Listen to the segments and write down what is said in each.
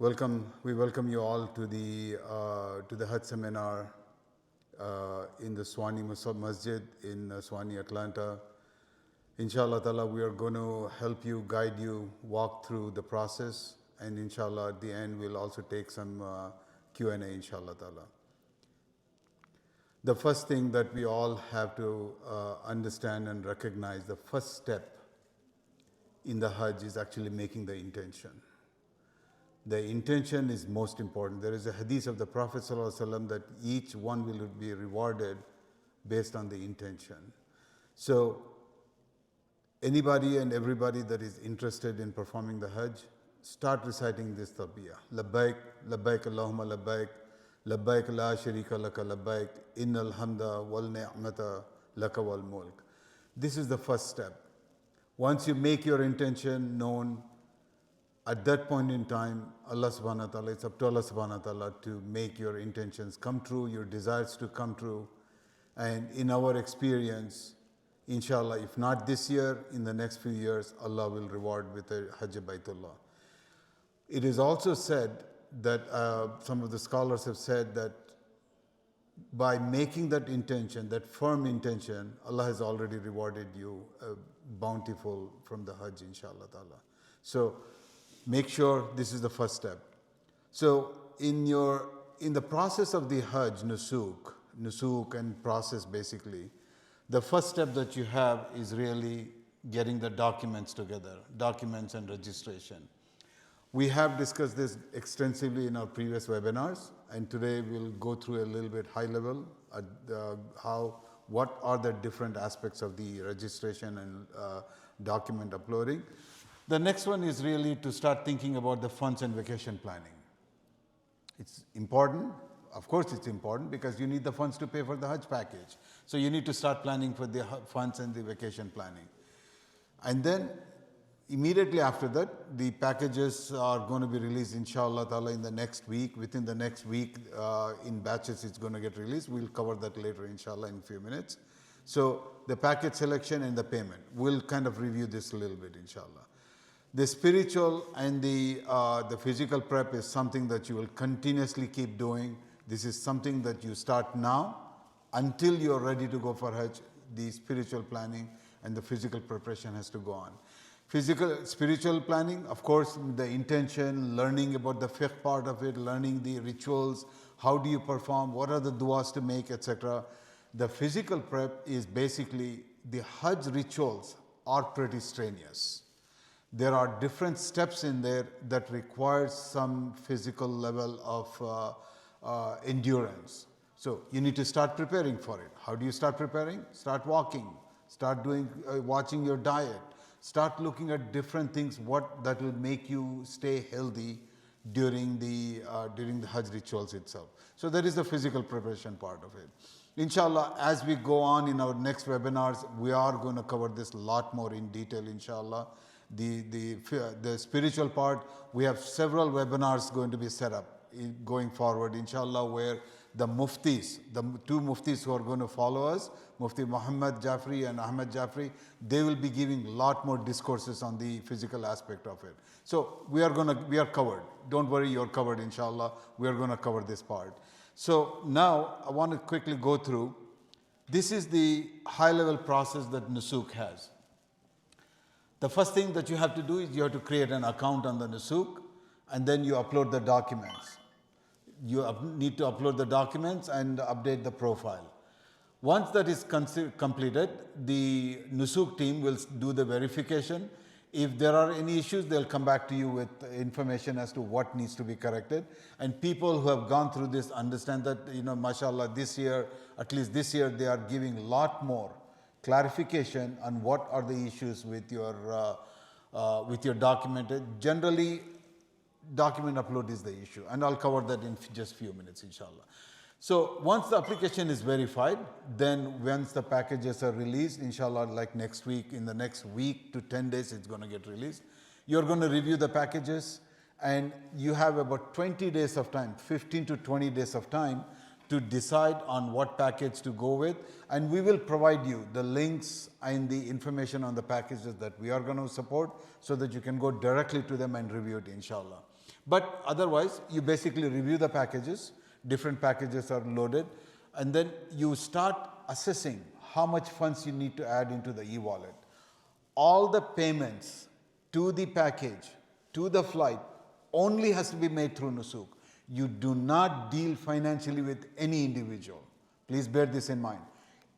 We welcome you all to the Hajj seminar in the 𝐡𝐮𝑣𝐼𝐚 Masjid in 𝐡𝐻𝑘𝐥𝐻, Atlanta. Inshallah ta'ala, we are going to help you, guide you, walk through the process, and inshallah at the end we'll also take some Q&A, inshallah ta'ala. The first thing that we all have to understand and recognize, the first step in the Hajj is actually making the intention. The intention is most important. There is a hadith of the Prophet ﷺ that each one will be rewarded based on the intention. So anybody and everybody that is interested in performing the Hajj, start reciting this talbiyah. Labbaik, labbaik Allahumma labbaik, labbaik la sharika laka labbaik, innal hamda wal ni'mata laka wal mulk. This is the first step. Once you make your intention known, at that point in time, Allah subhanahu wa ta'ala, it's up to Allah subhanahu wa ta'ala to make your intentions come true, your desires to come true. And in our experience, inshallah, if not this year, in the next few years, Allah will reward with a Hajj Baitullah. It is also said that some of the scholars have said that by making that intention, that firm intention, Allah has already rewarded you bountiful from the Hajj, inshallah ta'ala. So make sure this is the first step. So in the process of the Hajj, nusuk and process basically, the first step that you have is really getting the documents together, documents and registration. We have discussed this extensively in our previous webinars, and today we'll go through a little bit high level at what are the different aspects of the registration and document uploading. The next one is really to start thinking about the funds and vacation planning. It's important. Of course, it's important because you need the funds to pay for the Hajj package. So you need to start planning for the funds and the vacation planning. And then immediately after that, the packages are going to be released, inshallah ta'ala, in the next week. Within the next week, in batches, it's going to get released. We'll cover that later, inshallah, in a few minutes. So the package selection and the payment. We'll kind of review this a little bit, inshallah. The spiritual and the physical prep is something that you will continuously keep doing. This is something that you start now until you're ready to go for Hajj. The spiritual planning and the physical preparation has to go on. Spiritual planning, of course, the intention, learning about the fiqh part of it, learning the rituals, how do you perform, what are the du'as to make, etc. The physical prep is basically the Hajj rituals are pretty strenuous. There are different steps in there that require some physical level of endurance. So you need to start preparing for it. How do you start preparing? Start walking, start watching your diet, start looking at different things that will make you stay healthy during the Hajj rituals itself. So that is the physical preparation part of it. Inshallah, as we go on in our next webinars, we are going to cover this a lot more in detail, inshallah. The spiritual part, we have several webinars going to be set up going forward, inshallah, where the muftis, the two muftis who are going to follow us, Mufti Muhammad Jafri and Ahmed Jafri, they will be giving a lot more discourses on the physical aspect of it. So we are covered. Don't worry, you're covered, inshallah. We are going to cover this part. So now I want to quickly go through. This is the high-level process that nusuk has. The first thing that you have to do is you have to create an account on the nusuk, and then you upload the documents. You need to upload the documents and update the profile. Once that is completed, the nusuk team will do the verification. If there are any issues, they'll come back to you with information as to what needs to be corrected. And people who have gone through this understand that, mashallah, this year, at least this year, they are giving a lot more clarification on what are the issues with your document. Generally, document upload is the issue, and I'll cover that in just a few minutes, inshallah. So once the application is verified, then once the packages are released, inshallah, like next week, in the next week to 10 days, it's going to get released. You're going to review the packages, and you have about 20 days of time, 15 to 20 days of time to decide on what package to go with, and we will provide you the links and the information on the packages that we are going to support so that you can go directly to them and review it, inshallah. But otherwise, you basically review the packages, different packages are loaded, and then you start assessing how much funds you need to add into the e-wallet. All the payments to the package, to the flight, only has to be made through Nusuk. You do not deal financially with any individual. Please bear this in mind.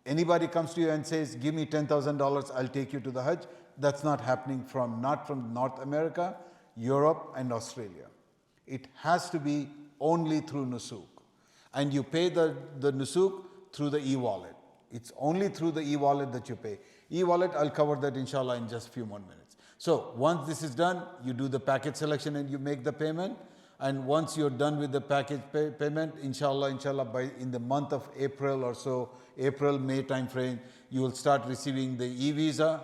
Anybody comes to you and says, give me $10,000, I'll take you to the Hajj. That's not happening not from North America, Europe and Australia. It has to be only through Nusuk. And you pay the Nusuk through the e-wallet. It's only through the e-wallet that you pay. E-wallet, I'll cover that inshallah in just a few more minutes. So once this is done, you do the package selection and you make the payment. And once you're done with the package payment, inshallah, in the month of April or so, April-May time frame, you will start receiving the e-visa.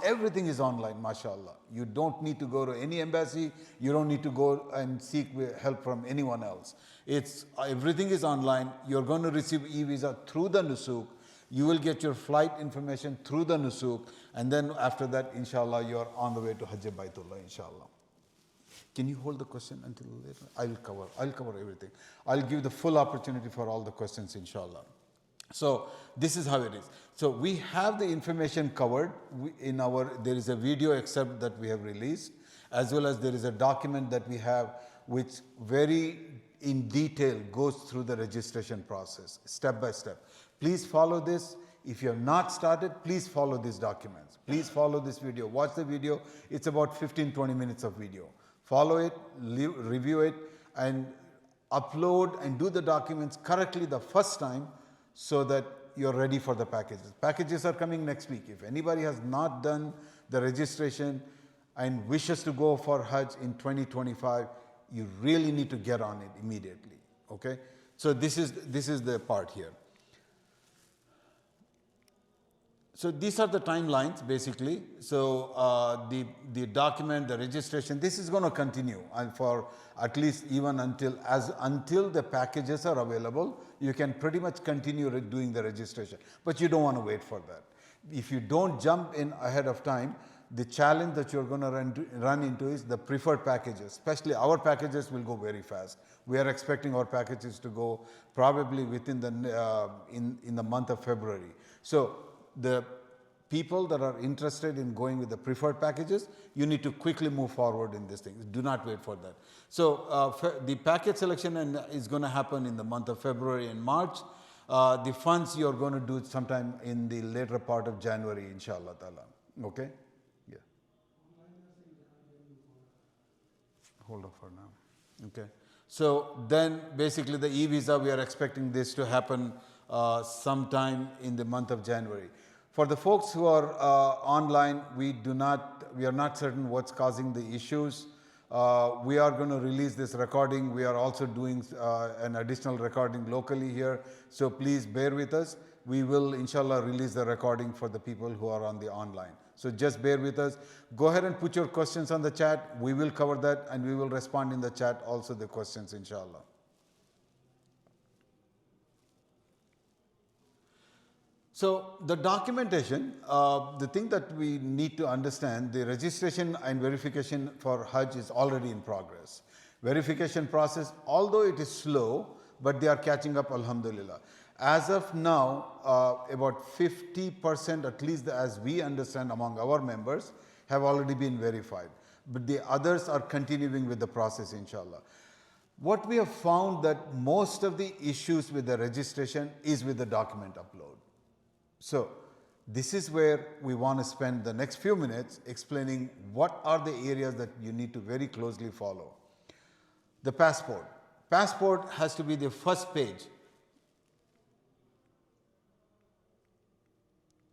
Everything is online, mashallah. You don't need to go to any embassy. You don't need to go and seek help from anyone else. Everything is online. You're going to receive e-visa through the Nusuk. You will get your flight information through the Nusuk. And then after that, inshallah, you're on the way to Hajj Baitullah, inshallah. Can you hold the question until later? I'll cover everything. I'll give the full opportunity for all the questions, inshallah. So this is how it is. So we have the information covered there is a video excerpt that we have released, as well as there is a document that we have which very in detail goes through the registration process, step by step. Please follow this. If you have not started, please follow these documents. Please follow this video. Watch the video. It's about 15-20 minutes of video. Follow it, review it, and upload and do the documents correctly the first time so that you're ready for the packages. Packages are coming next week. If anybody has not done the registration and wishes to go for Hajj in 2025, you really need to get on it immediately. Okay? So this is the part here. So these are the timelines basically. So the document, the registration, this is going to continue and for at least even until the packages are available, you can pretty much continue doing the registration. But you don't want to wait for that. If you don't jump in ahead of time, the challenge that you're going to run into is the preferred packages. Especially our packages will go very fast. We are expecting our packages to go probably within in the month of February. So the people that are interested in going with the preferred packages, you need to quickly move forward in this thing. Do not wait for that. So the package selection is going to happen in the month of February and March. The funds you're going to do sometime in the later part of January, inshallah ta'ala. Okay? Yeah. Hold off for now. Okay. So then basically the e-visa, we are expecting this to happen sometime in the month of January. For the folks who are online, we are not certain what's causing the issues. We are going to release this recording. We are also doing an additional recording locally here. So please bear with us. We will inshallah release the recording for the people who are on the online. So just bear with us. Go ahead and put your questions on the chat. We will cover that and we will respond in the chat also the questions inshallah. So the documentation, the thing that we need to understand, the registration and verification for Hajj is already in progress. Verification process, although it is slow, but they are catching up, alhamdulillah. As of now, about 50%, at least as we understand among our members, have already been verified. But the others are continuing with the process, inshallah. What we have found that most of the issues with the registration is with the document upload. So this is where we want to spend the next few minutes explaining what are the areas that you need to very closely follow. The passport. Passport has to be the first page.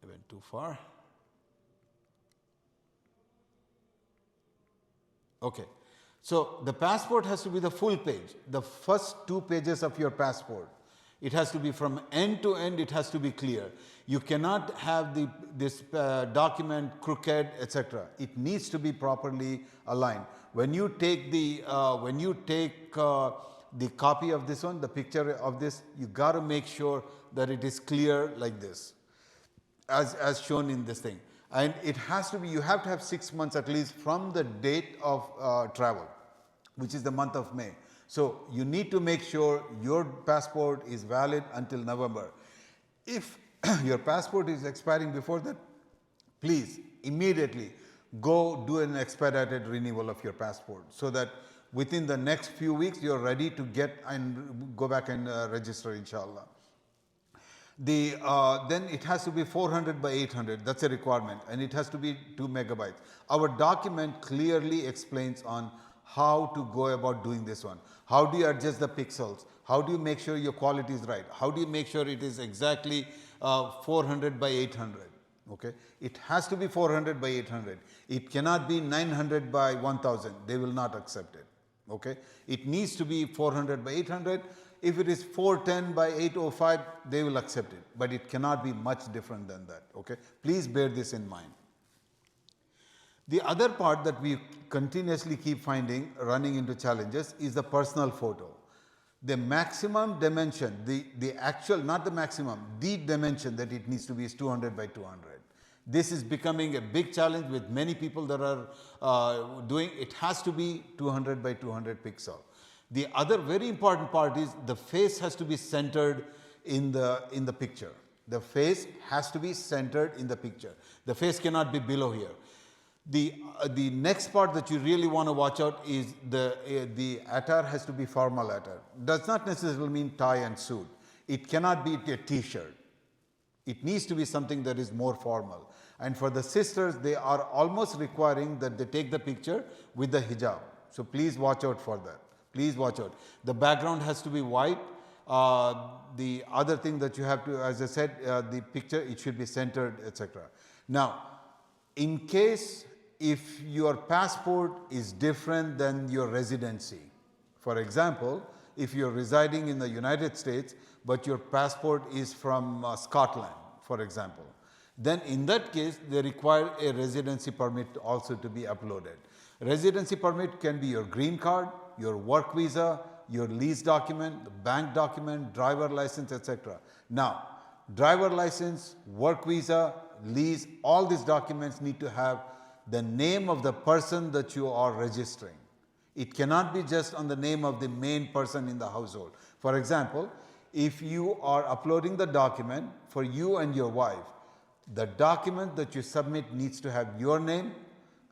I went too far. Okay. So the passport has to be the full page, the first 2 pages of your passport. It has to be from end to end, it has to be clear. You cannot have this document crooked, etc. It needs to be properly aligned. When you take the copy of this one, the picture of this, you got to make sure that it is clear like this, as shown in this thing. And it has to be, you have to have 6 months at least from the date of travel. which is the month of May. So you need to make sure your passport is valid until November. If your passport is expiring before that, please immediately go do an expedited renewal of your passport, so that within the next few weeks you are ready to get and go back and register, inshallah. Then it has to be 400 by 800, that's a requirement, and it has to be 2 megabytes. Our document clearly explains on how to go about doing this one. How do you adjust the pixels? How do you make sure your quality is right? How do you make sure it is exactly 400 by 800? Okay, it has to be 400 by 800. It cannot be 900 by 1000. They will not accept it. Okay, it needs to be 400 by 800. If it is 410 by 805, they will accept it, but it cannot be much different than that. Okay, please bear this in mind. The other part that we continuously keep finding running into challenges is the personal photo. The maximum dimension, the actual, not the maximum, the dimension that it needs to be is 200 by 200. This is becoming a big challenge with many people that are doing. It has to be 200 by 200 pixel. The other very important part is the face has to be centered in the picture. The face has to be centered in the picture. The face cannot be below here. The next part that you really want to watch out is the attire has to be formal attire. Does not necessarily mean tie and suit. It cannot be a t-shirt. It needs to be something that is more formal. And for the sisters, they are almost requiring that they take the picture with the hijab. So please watch out for that. Please watch out. The background has to be white. The other thing that you have to, as I said, the picture, it should be centered, etc. Now, in case if your passport is different than your residency, for example, if you're residing in the United States, but your passport is from Scotland, for example, then in that case, they require a residency permit also to be uploaded. Residency permit can be your green card, your work visa, your lease document, the bank document, driver license, etc. Now, driver license, work visa, lease, all these documents need to have the name of the person that you are registering. It cannot be just on the name of the main person in the household. For example, if you are uploading the document for you and your wife, the document that you submit needs to have your name,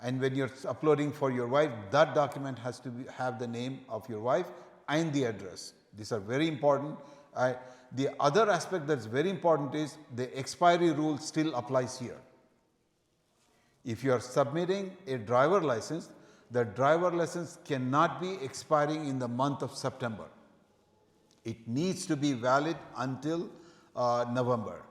and when you're uploading for your wife, that document has to have the name of your wife and the address. These are very important. The other aspect that's very important is the expiry rule still applies here. If you are submitting a driver license, the driver license cannot be expiring in the month of September. It needs to be valid until November.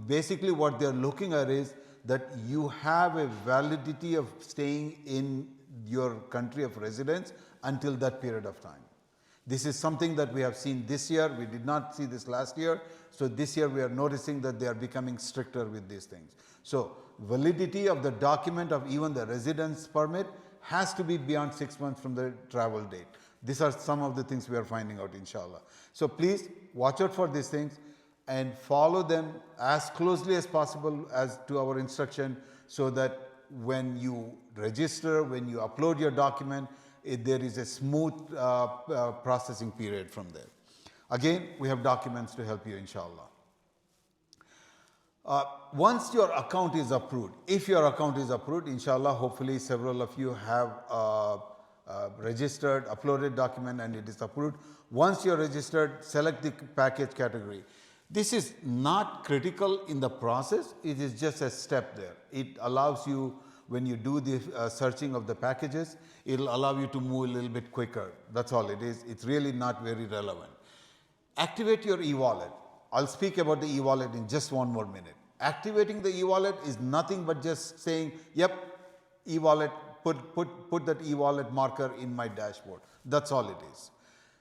Basically what they are looking at is that you have a validity of staying in your country of residence until that period of time. This is something that we have seen this year. We did not see this last year. So this year we are noticing that they are becoming stricter with these things. So validity of the document of even the residence permit has to be beyond 6 months from the travel date. These are some of the things we are finding out, inshallah. So please watch out for these things and follow them as closely as possible as to our instruction, so that when you register, when you upload your document, there is a smooth processing period from there. Again, we have documents to help you, inshallah. Once your account is approved, if your account is approved, inshallah, hopefully several of you have registered, uploaded document and it is approved. Once you're registered, select the package category. This is not critical in the process, it is just a step there. It allows you, when you do the searching of the packages, it will allow you to move a little bit quicker. That's all it is. It's really not very relevant. Activate your e-wallet. I'll speak about the e-wallet in just one more minute. Activating the e-wallet is nothing but just saying, yep, e-wallet, put that e-wallet marker in my dashboard. That's all it is.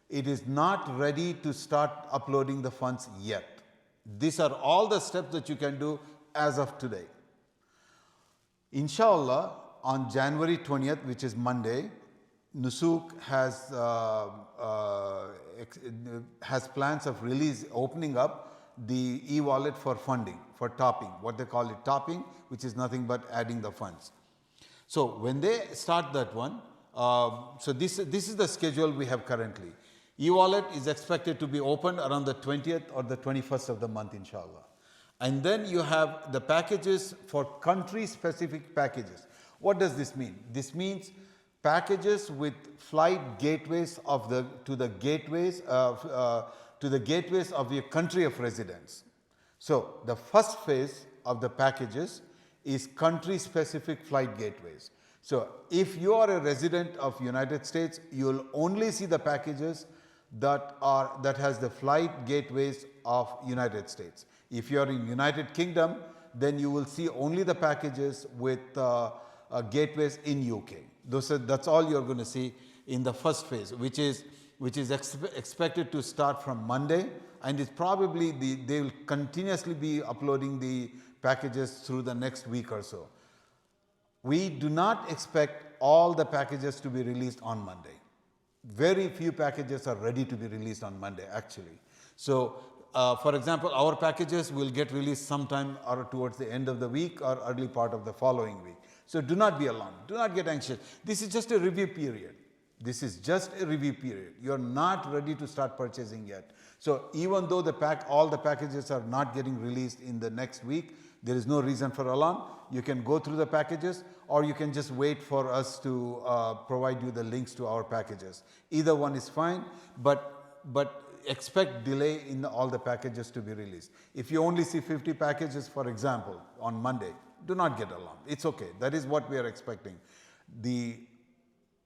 It is not ready to start uploading the funds yet. These are all the steps that you can do as of today. Inshallah, on January 20th, which is Monday, Nusuk has plans of opening up the e-wallet for funding, for topping, what they call it topping, which is nothing but adding the funds. So when they start that one, So this is the schedule we have currently. E-wallet is expected to be opened around the 20th or the 21st of the month, inshallah. And then you have the packages for country-specific packages. What does this mean? This means packages with flight gateways to the gateways of your country of residence. So the first phase of the packages is country-specific flight gateways. So if you are a resident of United States, you will only see the packages that has the flight gateways of United States. If you are in United Kingdom, then you will see only the packages with gateways in UK. That's all you're going to see in the first phase, which is expected to start from Monday, and it's probably they will continuously be uploading the packages through the next week or so. We do not expect all the packages to be released on Monday. Very few packages are ready to be released on Monday, actually. So, for example, our packages will get released sometime or towards the end of the week or early part of the following week. So do not be alarmed. Do not get anxious. This is just a review period. This is just a review period. You are not ready to start purchasing yet. So even though all the packages are not getting released in the next week, there is no reason for alarm. You can go through the packages, or you can just wait for us to provide you the links to our packages. Either one is fine, but expect delay in all the packages to be released. If you only see 50 packages, for example, on Monday, do not get alarmed. It's okay. That is what we are expecting.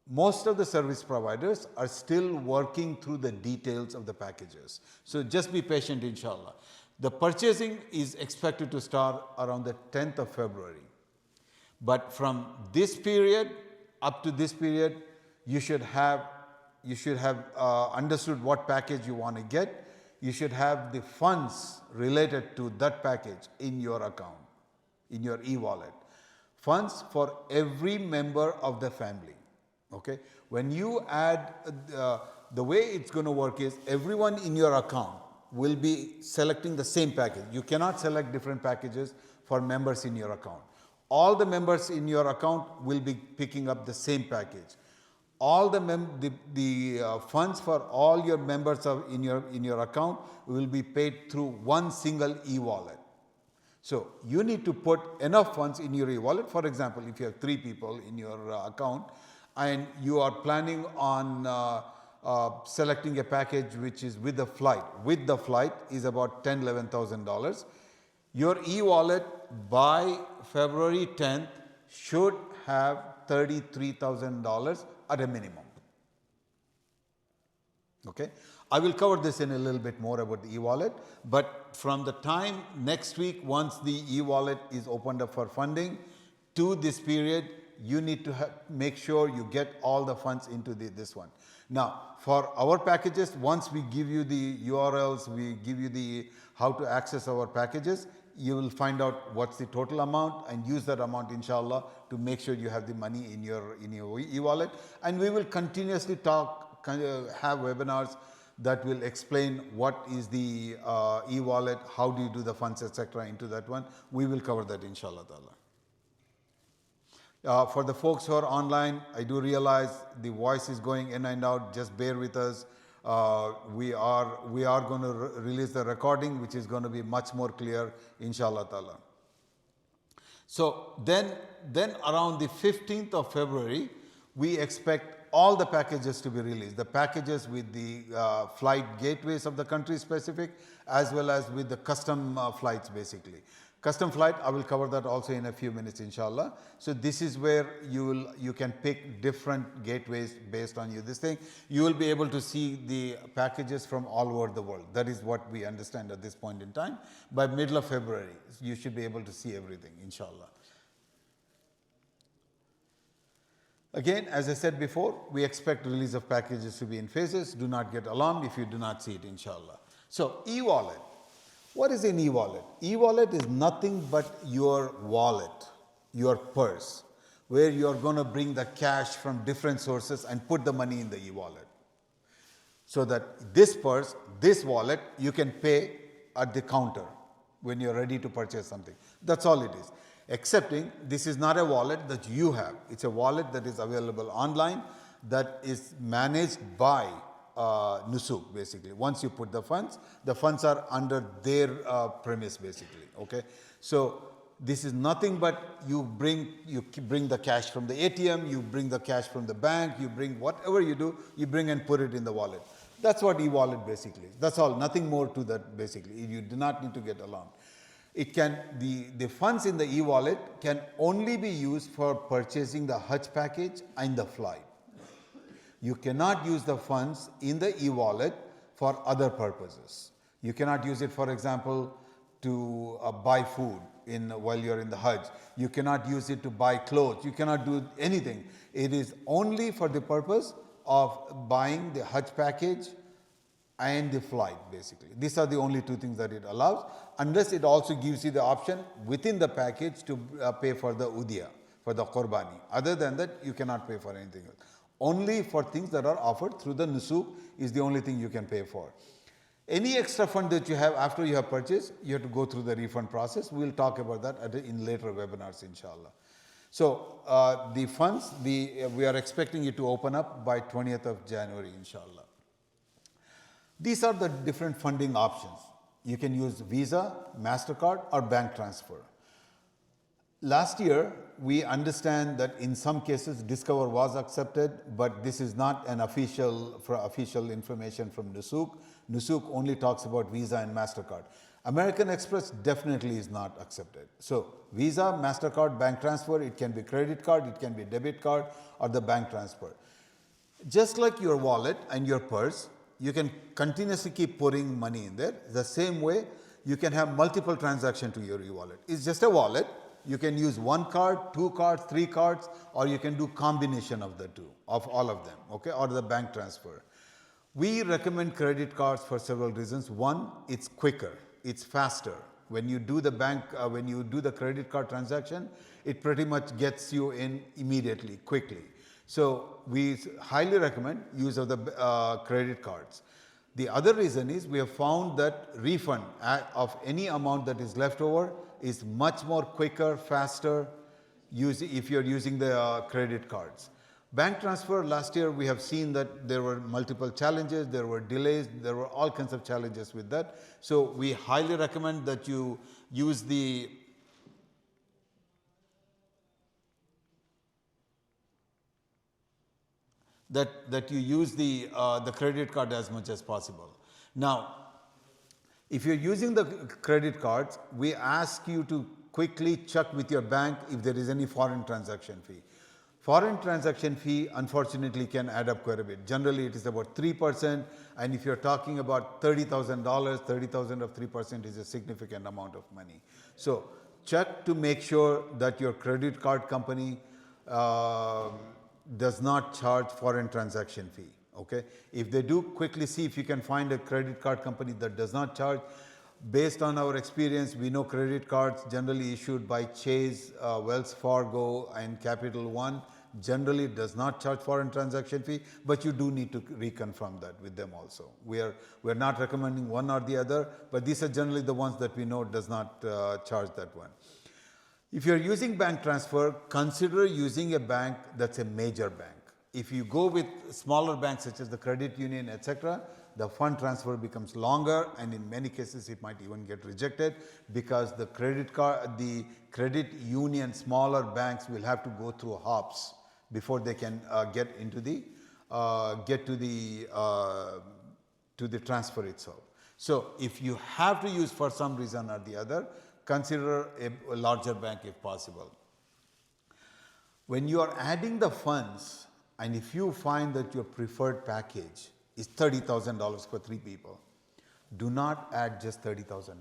Most of the service providers are still working through the details of the packages. So just be patient, inshallah. The purchasing is expected to start around the 10th of February. But from this period up to this period, you should have understood what package you want to get. You should have the funds related to that package in your account, in your e-wallet. Funds for every member of the family. Okay? When you add, the way it's going to work is everyone in your account will be selecting the same package. You cannot select different packages for members in your account. All the members in your account will be picking up the same package. All the funds for all your members in your account will be paid through one single e-wallet. So you need to put enough funds in your e-wallet. For example, if you have 3 people in your account and you are planning on selecting a package which is with the flight. With the flight is about $10,000, $11,000. Your e-wallet by February 10th should have $33,000 at a minimum. Okay? I will cover this in a little bit more about the e-wallet, but from the time next week, once the e-wallet is opened up for funding, to this period, you need to make sure you get all the funds into this one. Now, for our packages, once we give you the URLs, we give you how to access our packages, you will find out what's the total amount and use that amount, inshallah, to make sure you have the money in your e-wallet. And we will continuously have webinars that will explain what is the e-wallet, how do you do the funds, etc. into that one. We will cover that, inshallah ta'ala. For the folks who are online, I do realize the voice is going in and out. Just bear with us. We are going to release the recording, which is going to be much more clear, inshallah ta'ala. So then around the 15th of February, we expect all the packages to be released. The packages with the flight gateways of the country specific, as well as with the custom flights, basically. Custom flight, I will cover that also in a few minutes, inshallah. So this is where you can pick different gateways based on this thing. You will be able to see the packages from all over the world. That is what we understand at this point in time. By middle of February, you should be able to see everything, inshallah. Again, as I said before, we expect release of packages to be in phases. Do not get alarmed if you do not see it, inshallah. So, e-wallet. What is an e-wallet? E-wallet is nothing but your wallet, your purse, where you are going to bring the cash from different sources and put the money in the e-wallet. So that this purse, this wallet, you can pay at the counter when you're ready to purchase something. That's all it is. Excepting this is not a wallet that you have. It's a wallet that is available online that is managed by Nusuk basically. Once you put the funds are under their premise basically. Okay, so this is nothing but you bring the cash from the ATM, you bring the cash from the bank, you bring whatever you do, you bring and put it in the wallet. That's what e-wallet basically. That's all. Nothing more to that basically. You do not need to get alarmed. It can the funds in the e-wallet can only be used for purchasing the Hajj package and the flight. You cannot use the funds in the e-wallet for other purposes. You cannot use it, for example, to buy food while you're in the Hajj. You cannot use it to buy clothes. You cannot do anything. It is only for the purpose of buying the Hajj package and the flight basically. These are the only two things that it allows, unless it also gives you the option within the package to pay for the udiyah, for the qurbani. Other than that, you cannot pay for anything else. Only for things that are offered through the nusuk is the only thing you can pay for. Any extra fund that you have after you have purchased, you have to go through the refund process. We will talk about that in later webinars, inshallah. So the funds, we are expecting it to open up by 20th of January, inshallah. These are the different funding options. You can use Visa, MasterCard, or bank transfer. Last year, we understand that in some cases Discover was accepted, but this is not an official information from Nusuk. Nusuk only talks about Visa and MasterCard. American Express definitely is not accepted. So Visa, MasterCard, bank transfer, it can be credit card, it can be debit card, or the bank transfer. Just like your wallet and your purse, you can continuously keep putting money in there. The same way, you can have multiple transactions to your e-wallet. It's just a wallet. You can use one card, two cards, three cards, or you can do combination of the two, of all of them, okay, or the bank transfer. We recommend credit cards for several reasons. One, it's quicker, it's faster. When you do the when you do the credit card transaction, it pretty much gets you in immediately, quickly. So we highly recommend use of the credit cards. The other reason is we have found that refund of any amount that is left over is much more quicker, faster if you're using the credit cards. Bank transfer, last year we have seen that there were multiple challenges, there were delays, there were all kinds of challenges with that. So we highly recommend that you use the credit card as much as possible. Now, if you're using the credit cards, we ask you to quickly check with your bank if there is any foreign transaction fee. Foreign transaction fee, unfortunately, can add up quite a bit. Generally, it is about 3%, and if you're talking about $30,000, 30,000 of 3% is a significant amount of money. So check to make sure that your credit card company does not charge foreign transaction fee. Okay, if they do, quickly see if you can find a credit card company that does not charge. Based on our experience, we know credit cards generally issued by Chase, Wells Fargo, and Capital One generally does not charge foreign transaction fee, but you do need to reconfirm that with them also. We're not recommending one or the other, but these are generally the ones that we know does not charge that one. If you're using bank transfer, consider using a bank that's a major bank. If you go with smaller banks such as the credit union, etc., the fund transfer becomes longer, and in many cases it might even get rejected because the credit union, smaller banks will have to go through hops before they can get to the transfer itself. So if you have to use for some reason or the other, consider a larger bank if possible. When you are adding the funds, and if you find that your preferred package is $30,000 for 3 people, do not add just $30,000.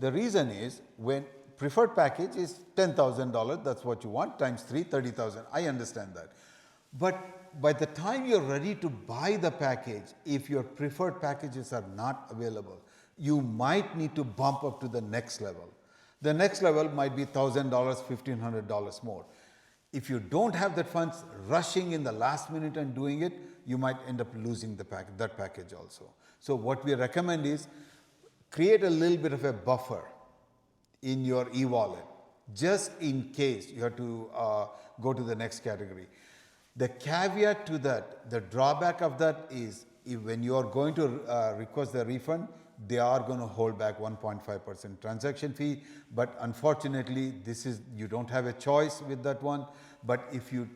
The reason is when preferred package is $10,000, that's what you want, times 3, 30,000. I understand that. But by the time you're ready to buy the package, if your preferred packages are not available, you might need to bump up to the next level. The next level might be $1,000, $1,500 more. If you don't have that funds, rushing in the last minute and doing it, you might end up losing that package also. So what we recommend is create a little bit of a buffer in your e-wallet. just in case you have to go to the next category. The caveat to that, the drawback of that is when you are going to request the refund, they are going to hold back 1.5% transaction fee. But unfortunately, you don't have a choice with that one. But if you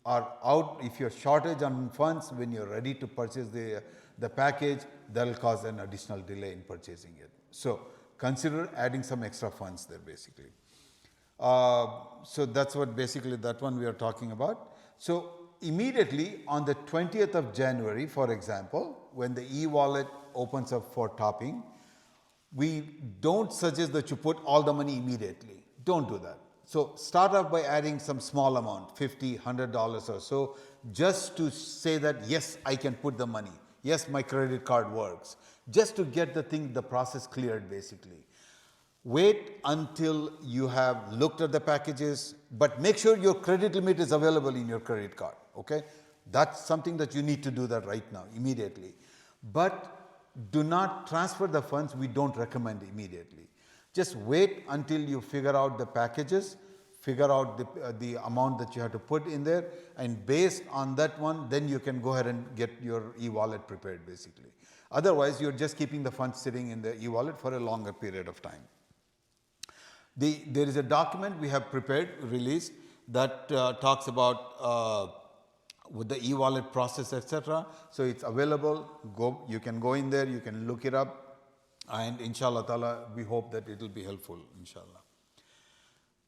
are out, if you're shortage on funds when you're ready to purchase the package, that will cause an additional delay in purchasing it. So consider adding some extra funds there basically. So that's what basically that one we are talking about. So immediately on the 20th of January, for example, when the e-wallet opens up for topping, we don't suggest that you put all the money immediately. Don't do that. So start off by adding some small amount, $50, $100 or so, just to say that, yes, I can put the money. Yes, my credit card works. Just to get the process cleared basically. Wait until you have looked at the packages, but make sure your credit limit is available in your credit card, okay? That's something that you need to do that right now, immediately. But do not transfer the funds, we don't recommend immediately. Just wait until you figure out the packages, figure out the amount that you have to put in there, and based on that one, then you can go ahead and get your e-wallet prepared basically. Otherwise, you're just keeping the funds sitting in the e-wallet for a longer period of time. There is a document we have prepared, released, that talks about with the e-wallet process, etc. So it's available. You can go in there, you can look it up, and inshallah ta'ala, we hope that it will be helpful, inshallah.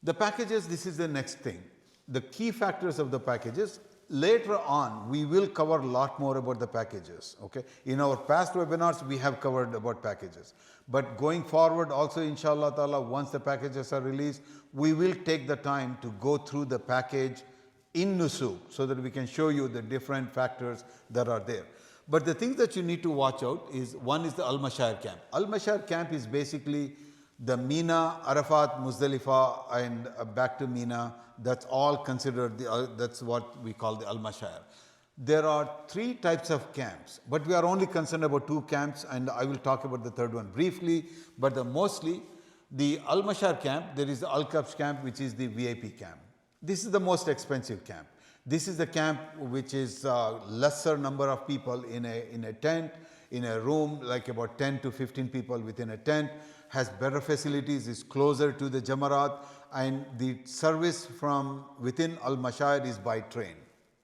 The packages, this is the next thing. The key factors of the packages. Later on, we will cover a lot more about the packages. Okay, in our past webinars, we have covered about packages. But going forward, also inshallah ta'ala, once the packages are released, we will take the time to go through the package in Nusuk so that we can show you the different factors that are there. But the things that you need to watch out is, one is the Al-Mashayir camp. Al-Mashayir camp is basically the Mina, Arafat, Muzdalifah, and back to Mina. That's all considered, that's what we call the Al-Mashayir. There are 3 types of camps, but we are only concerned about 2 camps, and I will talk about the third one briefly. But mostly, the Al-Mashayir camp, there is the Al-Kabsh camp, which is the VIP camp. This is the most expensive camp. This is the camp which is lesser number of people in a tent, in a room, like about 10 to 15 people within a tent, has better facilities, is closer to the Jamarat, and the service from within Al-Mashayir is by train.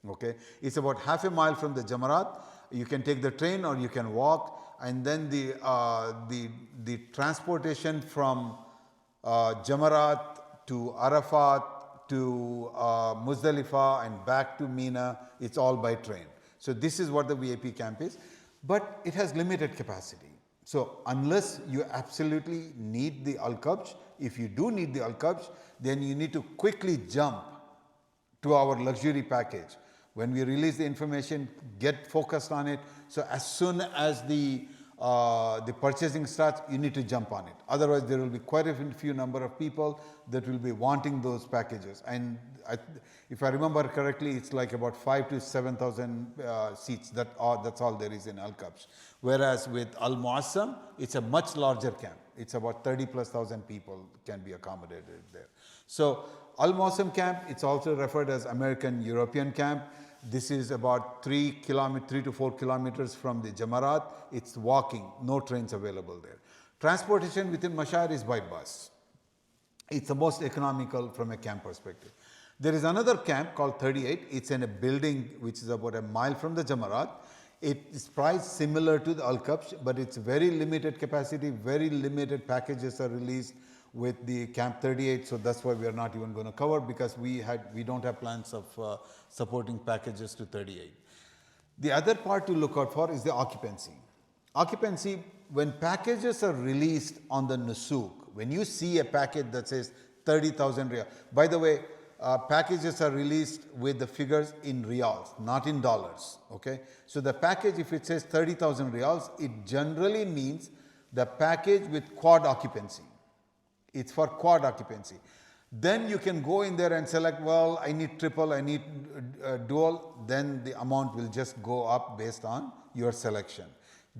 Okay, it's about half a mile from the Jamarat. You can take the train or you can walk, and then the transportation from Jamarat to Arafat to Muzdalifah and back to Mina, it's all by train. So this is what the VIP camp is, but it has limited capacity. So unless you absolutely need the Al-Kabsh, if you do need the Al-Kabsh, then you need to quickly jump to our luxury package. When we release the information, get focused on it. So as soon as the purchasing starts, you need to jump on it. Otherwise, there will be quite a few number of people that will be wanting those packages. And if I remember correctly, it's like about 5,000 to 7,000 seats. That's all there is in Al-Kabsh. Whereas with Al-Muassam, it's a much larger camp. It's about 30,000+ people can be accommodated there. So Al-Muassam camp, it's also referred as American European camp. This is about 3 to 4 kilometers from the Jamarat. It's walking, no trains available there. Transportation within Mashayir is by bus. It's the most economical from a camp perspective. There is another camp called 38. It's in a building which is about a mile from the Jamarat. It is priced similar to the Al-Kabsh, but it's very limited capacity, very limited packages are released with the Camp 38, so that's why we are not even going to cover, because we don't have plans of supporting packages to 38. The other part to look out for is the occupancy. Occupancy, when packages are released on the Nusuk, when you see a package that says 30,000 riyal, by the way, packages are released with the figures in riyals, not in dollars. Okay, so the package, if it says 30,000 riyals, it generally means the package with quad occupancy. It's for quad occupancy. Then you can go in there and select, well, I need triple, I need dual, then the amount will just go up based on your selection.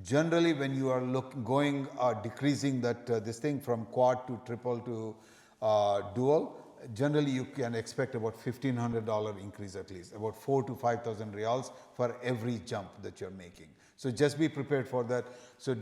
Generally, when you are decreasing that this thing from quad to triple to dual, generally you can expect about $1,500 increase at least, about 4,000 to 5,000 riyals for every jump that you're making. So just be prepared for that. So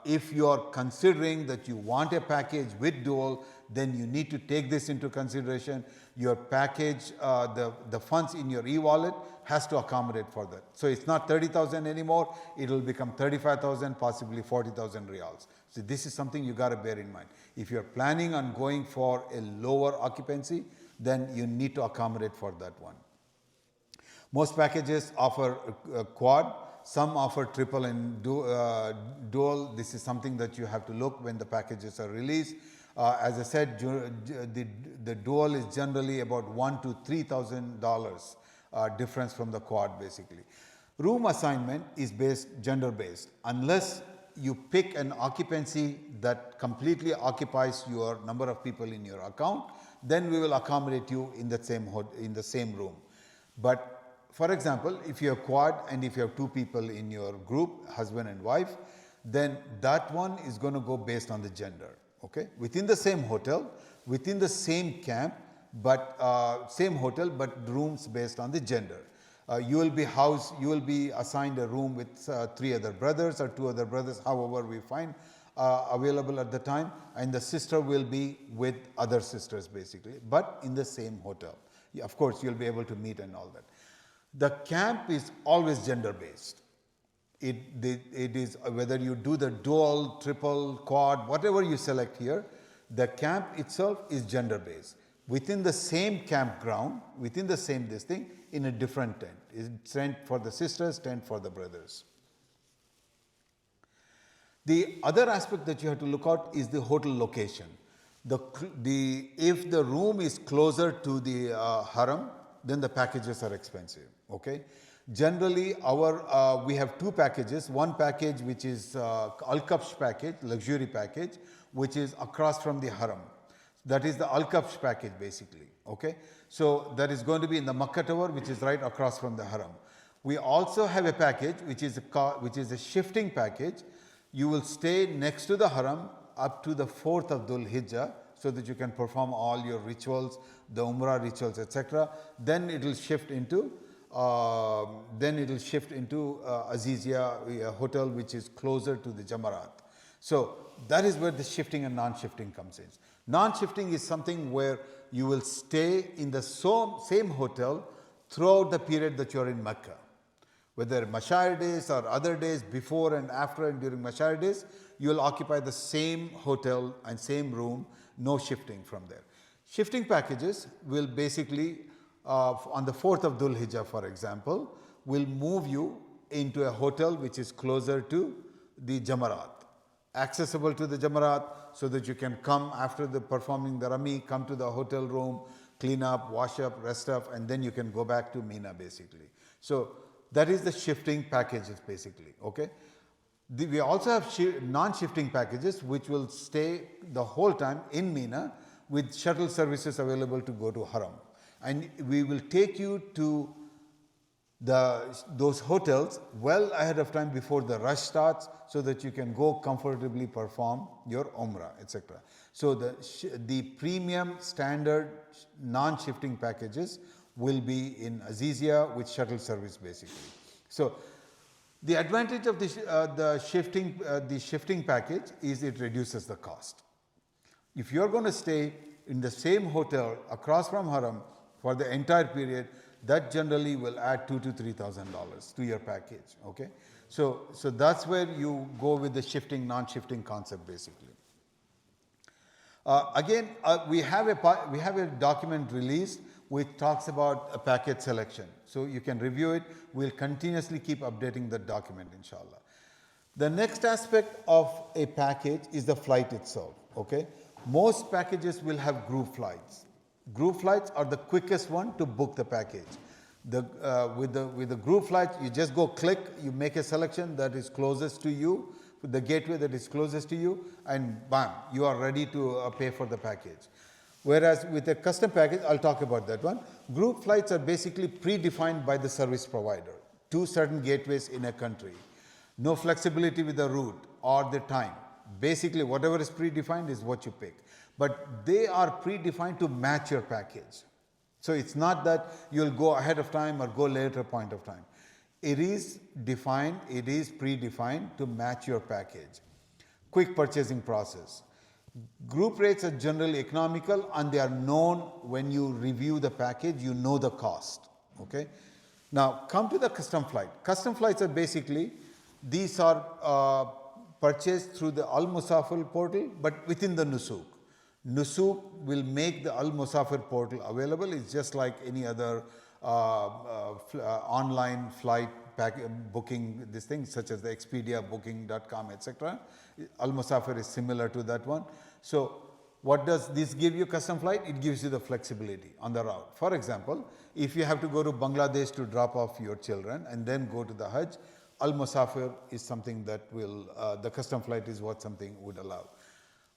if you are considering that you want a package with dual, then you need to take this into consideration. Your package, the funds in your e-wallet has to accommodate for that. So it's not 30,000 anymore, it will become 35,000, possibly 40,000 riyals. So this is something you got to bear in mind. If you're planning on going for a lower occupancy, then you need to accommodate for that one. Most packages offer quad, some offer triple and dual. This is something that you have to look when the packages are released. As I said, the dual is generally about $1,000 to $3,000 difference from the quad basically. Room assignment is gender based. Unless you pick an occupancy that completely occupies your number of people in your account, then we will accommodate you in the same room. But for example, if you have quad and if you have 2 people in your group, husband and wife, then that one is going to go based on the gender. Okay, within the same hotel, within the same camp, but same hotel, but rooms based on the gender. You will be assigned a room with 3 other brothers or 2 other brothers, however we find available at the time, and the sister will be with other sisters basically, but in the same hotel. Of course, you'll be able to meet and all that. The camp is always gender based. It is whether you do the dual, triple, quad, whatever you select here, the camp itself is gender based. Within the same campground, within the same in a different tent. It's tent for the sisters, tent for the brothers. The other aspect that you have to look at is the hotel location. If the room is closer to the haram, then the packages are expensive. Okay, generally we have 2 packages. One package which is 𝐡𝐞𝐥𝐩 package, luxury package, which is across from the haram. That is the 𝐡𝐞𝐥𝐻 package basically. Okay, so that is going to be in the Makkah Tower, which is right across from the haram. We also have a package which is a shifting package. You will stay next to the haram up to the 4th of 𝐷ul-Hijjah, so that you can perform all your rituals, the Umrah rituals, etc. Then it will shift into Azizia, a hotel which is closer to the Jamarat. So that is where the shifting and non-shifting comes in. Non-shifting is something where you will stay in the same hotel throughout the period that you are in Mecca. Whether Mashayar days or other days, before and after and during Mashayar days, you will occupy the same hotel and same room, no shifting from there. Shifting packages will basically, on the 4th of 𝐷ul-Hijjah, for example, will move you into a hotel which is closer to the Jamarat, accessible to the Jamarat, so that you can come after performing the Rami, come to the hotel room, clean up, wash up, rest up, and then you can go back to Mina basically. So that is the shifting packages basically. Okay. We also have non-shifting packages which will stay the whole time in Mina with shuttle services available to go to Haram. And we will take you to those hotels well ahead of time before the rush starts, so that you can go comfortably perform your Umrah, etc. So the premium standard non-shifting packages will be in Azizia with shuttle service basically. So the advantage of the shifting package is it reduces the cost. If you are going to stay in the same hotel across from Haram for the entire period, that generally will add $2,000 to $3,000 to your package. Okay, so that's where you go with the shifting non-shifting concept basically. Again, we have a document released which talks about a package selection. So you can review it. We'll continuously keep updating the document, inshallah. The next aspect of a package is the flight itself. Okay, most packages will have group flights. Group flights are the quickest one to book the package. With the group flights, you just go click, you make a selection that is closest to you, the gateway that is closest to you, and bam, you are ready to pay for the package. Whereas with a custom package, I'll talk about that one. Group flights are basically predefined by the service provider to certain gateways in a country. No flexibility with the route or the time. Basically, whatever is predefined is what you pick. But they are predefined to match your package. So it's not that you'll go ahead of time or go later point of time. It is defined, it is predefined to match your package. Quick purchasing process. Group rates are generally economical and they are known when you review the package, you know the cost. Okay. Now come to the custom flight. Custom flights are basically, these are purchased through the Al-Musafir portal, but within the Nusuk. Nusuk will make the Al-Musafir portal available. It's just like any other online flight booking, this thing, such as the Expedia, booking.com, etc. Al-Musafir is similar to that one. So what does this give you, custom flight? It gives you the flexibility on the route. For example, if you have to go to Bangladesh to drop off your children and then go to the Hajj, Al-Musafir is something that will, the custom flight is what something would allow.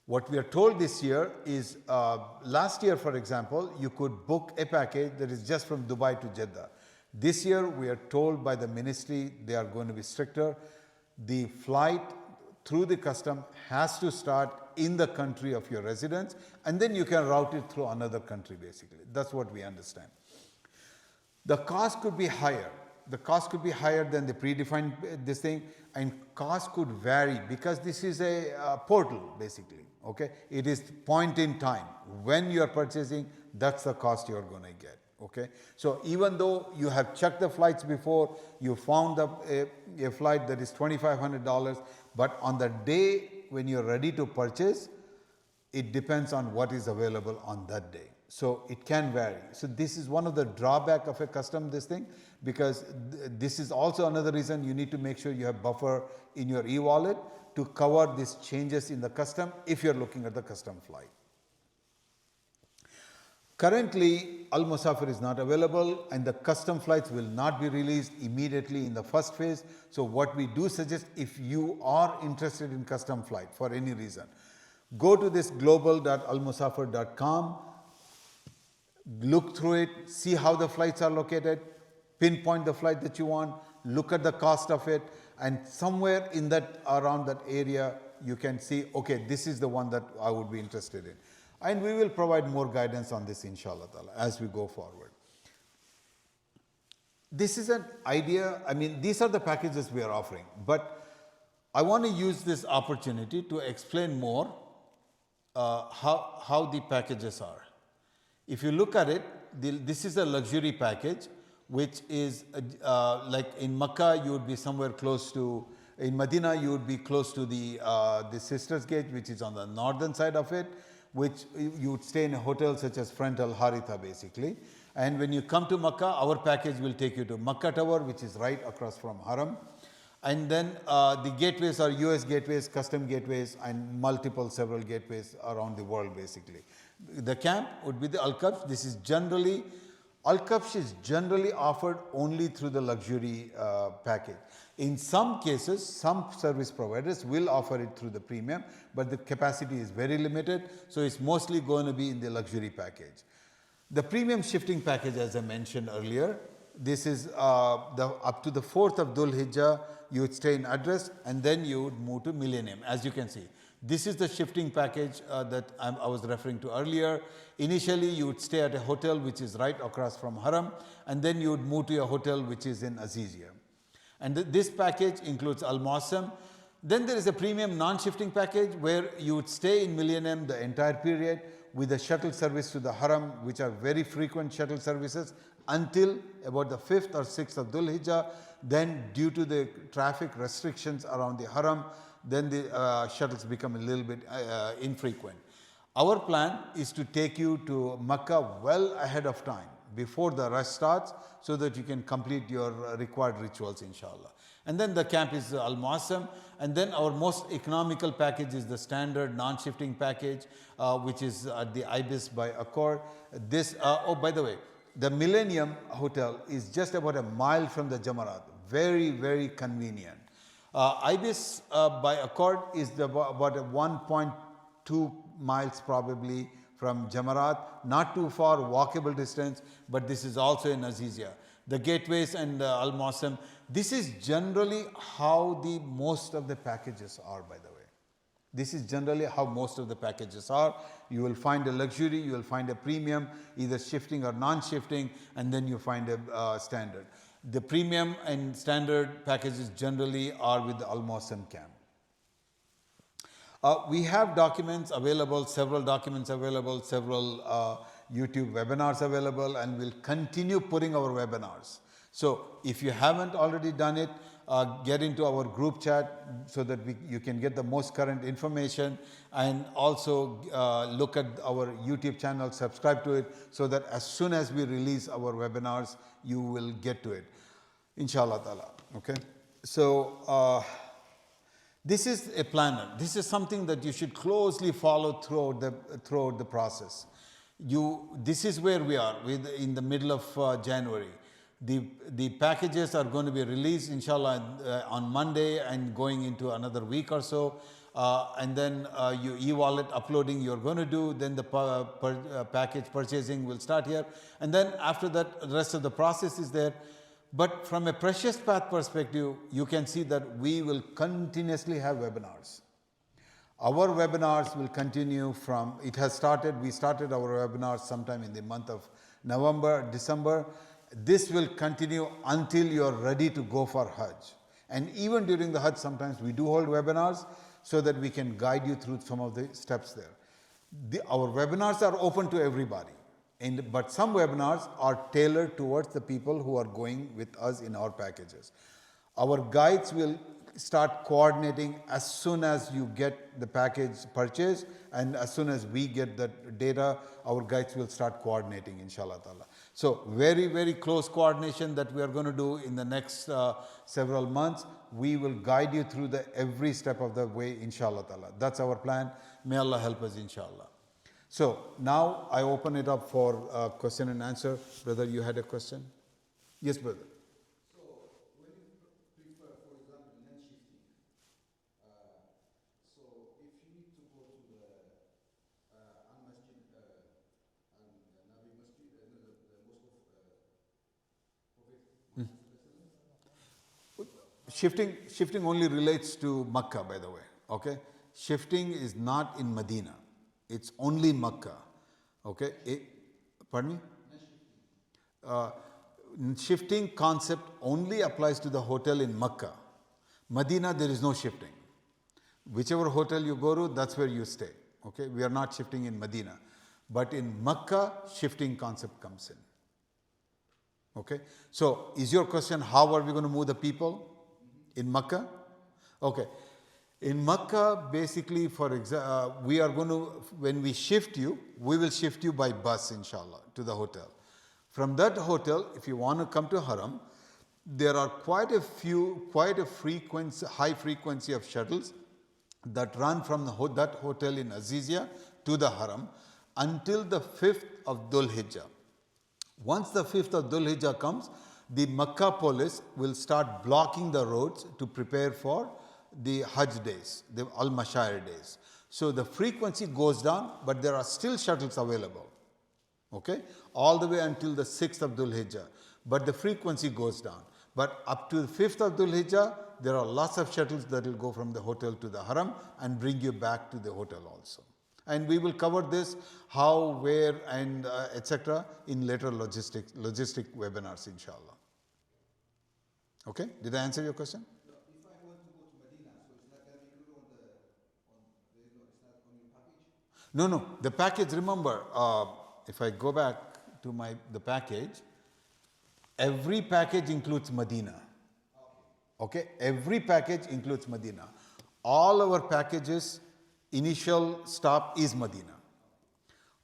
What we are told this year is, last year, for example, you could book a package that is just from Dubai to Jeddah. This year, we are told by the ministry they are going to be stricter. The flight through the custom has to start in the country of your residence, and then you can route it through another country, basically. That's what we understand. The cost could be higher. The cost could be higher than the predefined this thing, and cost could vary because this is a portal, basically. Okay, it is point in time. When you are purchasing, that's the cost you are going to get. Okay, so even though you have checked the flights before, you found a flight that is $2,500, but on the day when you are ready to purchase, it depends on what is available on that day. So it can vary. So this is one of the drawback of a custom this thing, because this is also another reason you need to make sure you have buffer in your e-wallet to cover these changes in the custom if you're looking at the custom flight. Currently, Al-Musafir is not available and the custom flights will not be released immediately in the first phase. So what we do suggest, if you are interested in custom flight for any reason, go to this global.almusafir.com, look through it, see how the flights are located, pinpoint the flight that you want, look at the cost of it, and somewhere in that, around that area, you can see, okay, this is the one that I would be interested in. And we will provide more guidance on this, inshallah ta'ala, as we go forward. This is an idea, I mean, these are the packages we are offering, but I want to use this opportunity to explain more how the packages are. If you look at it, this is a luxury package, which is like in Makkah, you would be somewhere close to, in Medina, you would be close to the Sisters Gate, which is on the northern side of it, which you would stay in a hotel such as Front Al-Haritha, basically. And when you come to Makkah, our package will take you to Makkah Tower, which is right across from Haram. And then the gateways are US gateways, custom gateways, and several gateways around the world, basically. The camp would be the Al-Kabsh. This is generally, Al-Kabsh is generally offered only through the luxury package. In some cases, some service providers will offer it through the premium, but the capacity is very limited, so it's mostly going to be in the luxury package. The premium shifting package, as I mentioned earlier, this is up to the 4th of Dhul Hijjah, you would stay in address, and then you would move to Millennium, as you can see. This is the shifting package that I was referring to earlier. Initially, you would stay at a hotel which is right across from Haram, and then you would move to a hotel which is in Azizia. And this package includes Al-Muassam. Then there is a premium non-shifting package where you would stay in Millennium the entire period with a shuttle service to the Haram, which are very frequent shuttle services until about the 5th or 6th of Dhul Hijjah. Then due to the traffic restrictions around the Haram, then the shuttles become a little bit infrequent. Our plan is to take you to Makkah well ahead of time, before the rush starts, so that you can complete your required rituals, inshallah. And then the camp is Al-Muassam, and then our most economical package is the standard non-shifting package, which is at the Ibis by Accord. This, oh, by the way, the Millennium Hotel is just about a mile from the Jamarat, very, very convenient. Ibis by Accord is about 1.2 miles probably from Jamarat, not too far, walkable distance, but this is also in Azizia. The gateways and Al-Muassam, this is generally how the most of the packages are, by the way. This is generally how most of the packages are. You will find a luxury, you will find a premium, either shifting or non-shifting, and then you find a standard. The premium and standard packages generally are with the almost 𝐸𝐴𝐚. We have documents available, several documents available, several YouTube webinars available, and we'll continue putting our webinars. So if you haven't already done it, get into our group chat so that you can get the most current information, and also look at our YouTube channel, subscribe to it, so that as soon as we release our webinars, you will get to it, inshallah ta'ala. Okay? So this is a planner. This is something that you should closely follow throughout the process. This is where we are in the middle of January. The packages are going to be released, inshallah, on Monday and going into another week or so. And then your e-wallet uploading you're going to do, then the package purchasing will start here. And then after that, the rest of the process is there. But from a Precious Path perspective, you can see that we will continuously have webinars. Our webinars will continue from, we started our webinars sometime in the month of November, December. This will continue until you're ready to go for Hajj. And even during the Hajj, sometimes we do hold webinars so that we can guide you through some of the steps there. Our webinars are open to everybody, but some webinars are tailored towards the people who are going with us in our packages. Our guides will start coordinating as soon as you get the package purchased, and as soon as we get that data, our guides will start coordinating, inshallah ta'ala. So very, very close coordination that we are going to do in the next several months. We will guide you through every step of the way, inshallah ta'ala. That's our plan. May Allah help us, inshallah. So now I open it up for question and answer. Brother, you had a question? Yes, brother. Shifting only relates to Makkah, by the way. Okay, shifting is not in Medina; it's only Makkah. Okay, pardon me. Shifting concept only applies to the hotel in Makkah. Medina, there is no shifting. Whichever hotel you go to, that's where you stay. Okay, we are not shifting in Medina, but in Makkah, shifting concept comes in. Okay, so is your question how are we going to move the people in Makkah? Okay, in Makkah, basically, for example, we are going to, when we shift you, we will shift you by bus, inshallah, to the hotel. From that hotel, if you want to come to Haram, there are quite a high frequency of shuttles that run from that hotel in Azizia to the Haram until the 5th of Dhul Hijjah. Once the 5th of Dhul Hijjah comes, the Makkah police will start blocking the roads to prepare for the Hajj days, the Al-Mashair days. So the frequency goes down, but there are still shuttles available. Okay, all the way until the 6th of Dhul Hijjah, but the frequency goes down. But up to the 5th of Dhul Hijjah, there are lots of shuttles that will go from the hotel to the Haram and bring you back to the hotel also. And we will cover this, how, where, and etc. in later logistic webinars, inshallah. Okay, did I answer your question? If I want to go to Medina, so it's not going to be included it's not on your package? No, the package, remember, if I go back to the package, every package includes Medina. Okay, every package includes Medina. All our packages, initial stop is Medina.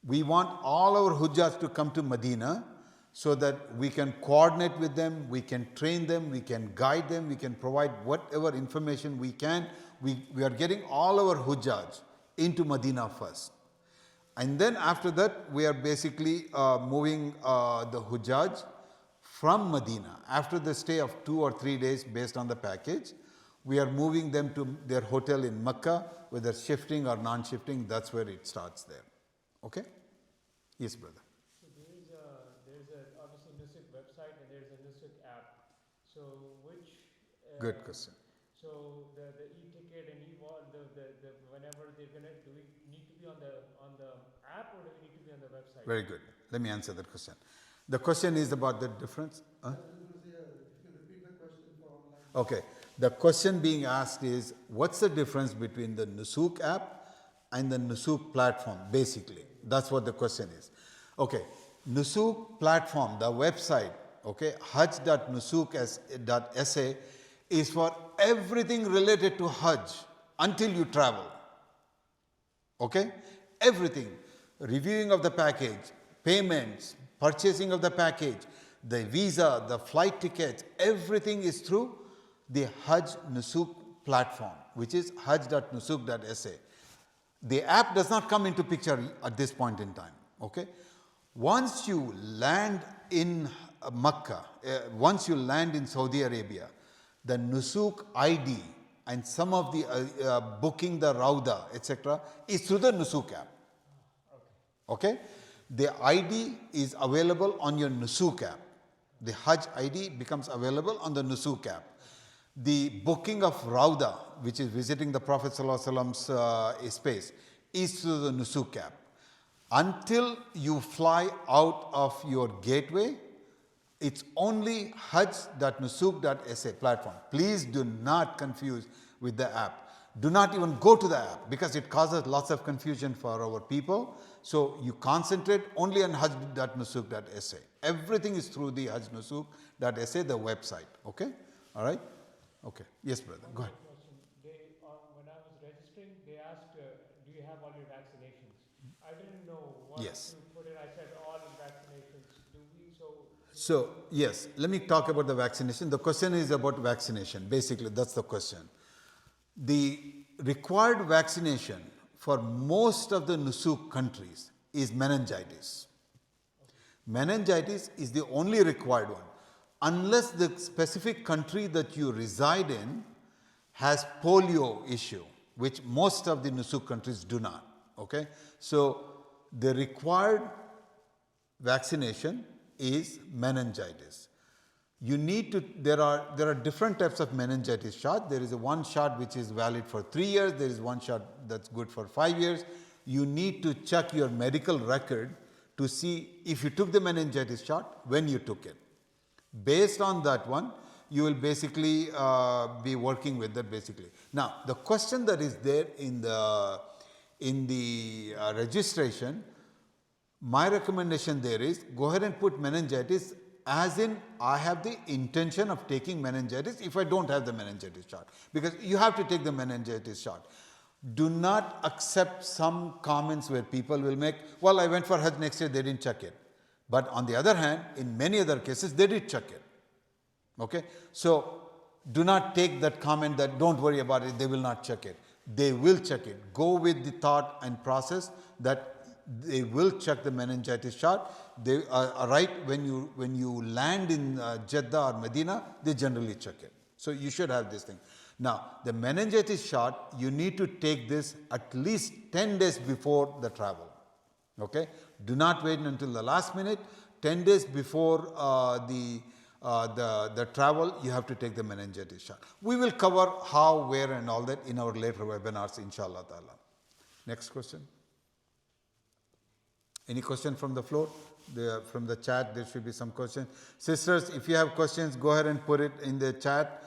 We want all our Hujjahs to come to Medina so that we can coordinate with them, we can train them, we can guide them, we can provide whatever information we can. We are getting all our Hujjahs into Medina first. And then after that, we are basically moving the Hujjaj from Medina. After the stay of 2 or 3 days based on the package, we are moving them to their hotel in Makkah, whether shifting or non-shifting, that's where it starts there. Okay? Yes, brother. So there's a obviously 𝐸𝐸𝐷 website and there's a 𝐸𝐸𝐷 app. So which... Good question. So the e-ticket and e-wallet, whenever do we need to be on the app or do we need to be on the website? Very good. Let me answer that question. The question is about the difference. Huh? Okay. The question being asked is, what's the difference between the Nusuk app and the Nusuk platform, basically? That's what the question is. Okay. Nusuk platform, the website, okay, Hajj.nusuk.sa is for everything related to Hajj until you travel. Okay? Everything. Reviewing of the package, payments, purchasing of the package, the visa, the flight tickets, everything is through the Hajj Nusuk platform, which is hajj.nusuk.sa. The app does not come into picture at this point in time. Okay? Once you land in Makkah, once you land in Saudi Arabia, the Nusuk ID and some of the booking the Rauda, etc., is through the Nusuk app. Okay? The ID is available on your Nusuk app. The Hajj ID becomes available on the Nusuk app. The booking of Rauda, which is visiting the Prophet ﷺ's space, is through the Nusuk app. Until you fly out of your gateway, it's only hajj.nusuk.sa platform. Please do not confuse with the app. Do not even go to the app because it causes lots of confusion for our people. So you concentrate only on hajj.nusuk.sa. Everything is through the hajj.nusuk.sa, the website. Okay? All right? Okay. Yes, brother. Go ahead. When I was registering, they asked, do you have all your vaccinations? I didn't know what Yes. to put in. I said all vaccinations. Do we? So, yes, let me talk about the vaccination. The question is about vaccination. Basically, that's the question. The required vaccination for most of the Nusuk countries is meningitis. Meningitis is the only required one. Unless the specific country that you reside in has polio issue, which most of the Nusuk countries do not. Okay? So, the required vaccination is meningitis. You need to, there are different types of meningitis shot. There is a one shot which is valid for 3 years. There is one shot that's good for 5 years. You need to check your medical record to see if you took the meningitis shot, when you took it. Based on that one, you will basically be working with that basically. Now, the question that is there in the registration, my recommendation there is go ahead and put meningitis as in I have the intention of taking meningitis if I don't have the meningitis shot, because you have to take the meningitis shot. Do not accept some comments where people will make, well, I went for Hajj next year, they didn't check it. But on the other hand, in many other cases, they did check it. Okay? So, do not take that comment that don't worry about it, they will not check it. They will check it. Go with the thought and process that they will check the meningitis shot. They are right when you land in Jeddah or Medina, they generally check it. So you should have this thing. Now, the meningitis shot, you need to take this at least 10 days before the travel. Okay? Do not wait until the last minute. 10 days before the travel, you have to take the meningitis shot. We will cover how, where and all that in our later webinars, inshallah ta'ala. Next question. Any question from the floor? From the chat, there should be some questions. Sisters, if you have questions, go ahead and put it in the chat.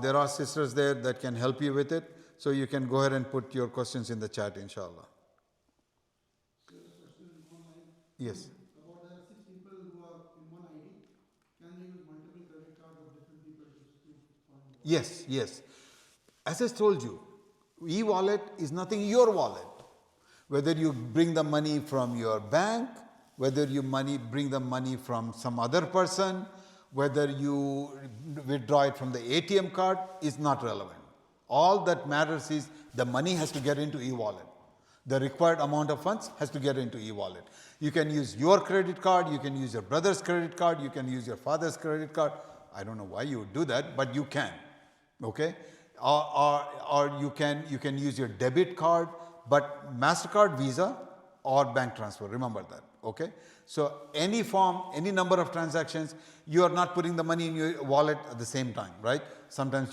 There are sisters there that can help you with it. So you can go ahead and put your questions in the chat, inshallah. Yes. About there are 6 people who are in one ID. Can they use multiple credit cards of different people to fund? Yes, yes. As I told you, e-wallet is nothing your wallet. Whether you bring the money from your bank, whether you bring the money from some other person, whether you withdraw it from the ATM card is not relevant. All that matters is the money has to get into e-wallet. The required amount of funds has to get into e-wallet. You can use your credit card, you can use your brother's credit card, you can use your father's credit card. I don't know why you would do that, but you can. Okay? Or you can use your debit card, but MasterCard, Visa or bank transfer, remember that. okay? So any form, any number of transactions, you are not putting the money in your wallet at the same time, right? Sometimes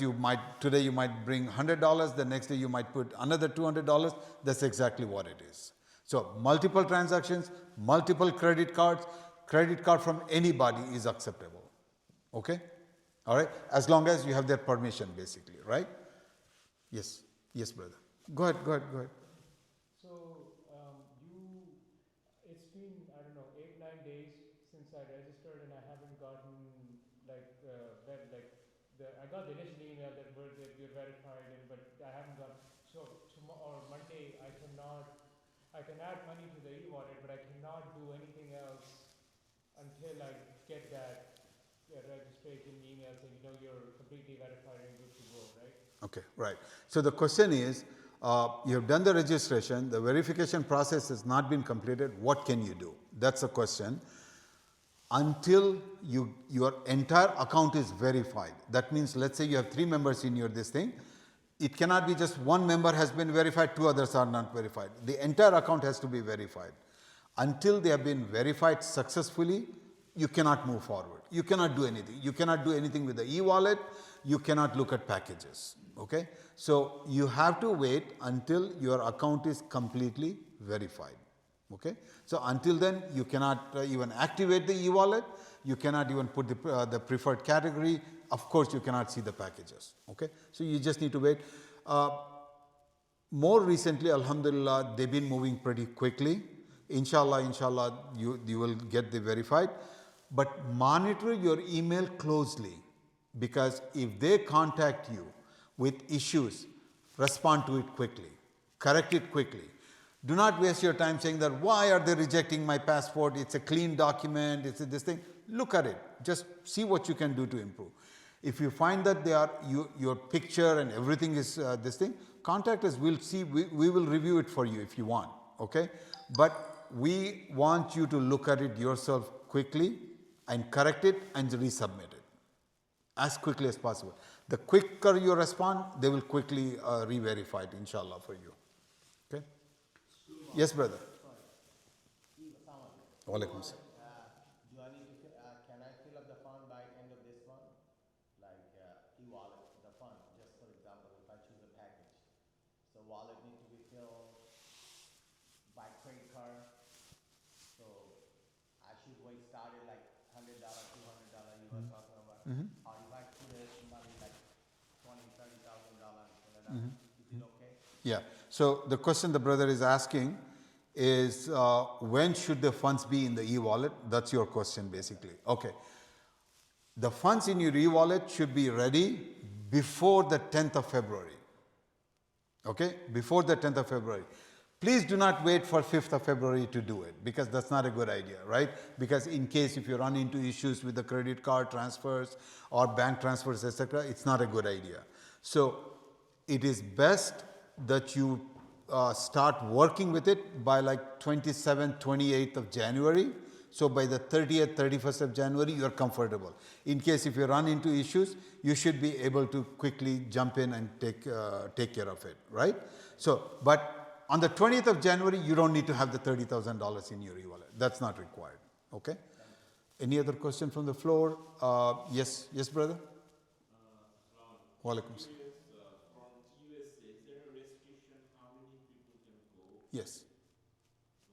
today you might bring $100, the next day you might put another $200. That's exactly what it is. So multiple transactions, multiple credit card from anybody is acceptable, okay? All right, as long as you have their permission, basically, right? Yes, yes, brother. Go ahead. So it's been, I don't know, 8-9 days since I registered, and I haven't gotten I got the initial email that you're verified, but I haven't got. So tomorrow or Monday, I can add money to the e-wallet, but I cannot do anything else until I get that registration email saying, you're completely verified and good to go, right? Okay, right. So the question is, you have done the registration, the verification process has not been completed, what can you do? That's the question. Until your entire account is verified. That means, let's say you have 3 members in this thing. It cannot be just one member has been verified, 2 others are not verified. The entire account has to be verified. Until they have been verified successfully, you cannot move forward. You cannot do anything. You cannot do anything with the e-wallet. You cannot look at packages. Okay? So you have to wait until your account is completely verified. Okay? So until then, you cannot even activate the e-wallet. You cannot even put the preferred category. Of course, you cannot see the packages. Okay? So you just need to wait. More recently, alhamdulillah, they've been moving pretty quickly. Inshallah, you will get the verified. But monitor your email closely, because if they contact you with issues, respond to it quickly. Correct it quickly. Do not waste your time saying that, why are they rejecting my passport? It's a clean document, it's this thing. Look at it. Just see what you can do to improve. If you find that your picture and everything is this thing, contact us. We'll see. We will review it for you if you want. Okay? But we want you to look at it yourself quickly and correct it and resubmit it as quickly as possible. The quicker you respond, they will quickly re-verify it, inshallah, for you. Okay? Yes, brother. Walaikum salam. Do I need to, can I fill up the fund by end of this month? Like e-wallet, the fund, just for example, if I choose a package. So wallet need to be filled by credit card. So I should wait, start it like $100, $200 you were talking about. Or if I put it money like $20,000, $30,000, is it okay? Yeah. So the question the brother is asking is, when should the funds be in the e-wallet? That's your question, basically. Okay. The funds in your e-wallet should be ready before the 10th of February. Okay? Before the 10th of February. Please do not wait for 5th of February to do it, because that's not a good idea, right? Because in case if you run into issues with the credit card transfers or bank transfers, etc., it's not a good idea. So it is best that you start working with it by like 27th, 28th of January. So by the 30th, 31st of January, you are comfortable. In case if you run into issues, you should be able to quickly jump in and take care of it, right? So, but on the 20th of January, you don't need to have the $30,000 in your e-wallet. That's not required, okay? Any other question from the floor? Yes, brother? Walaikum salam. Yes.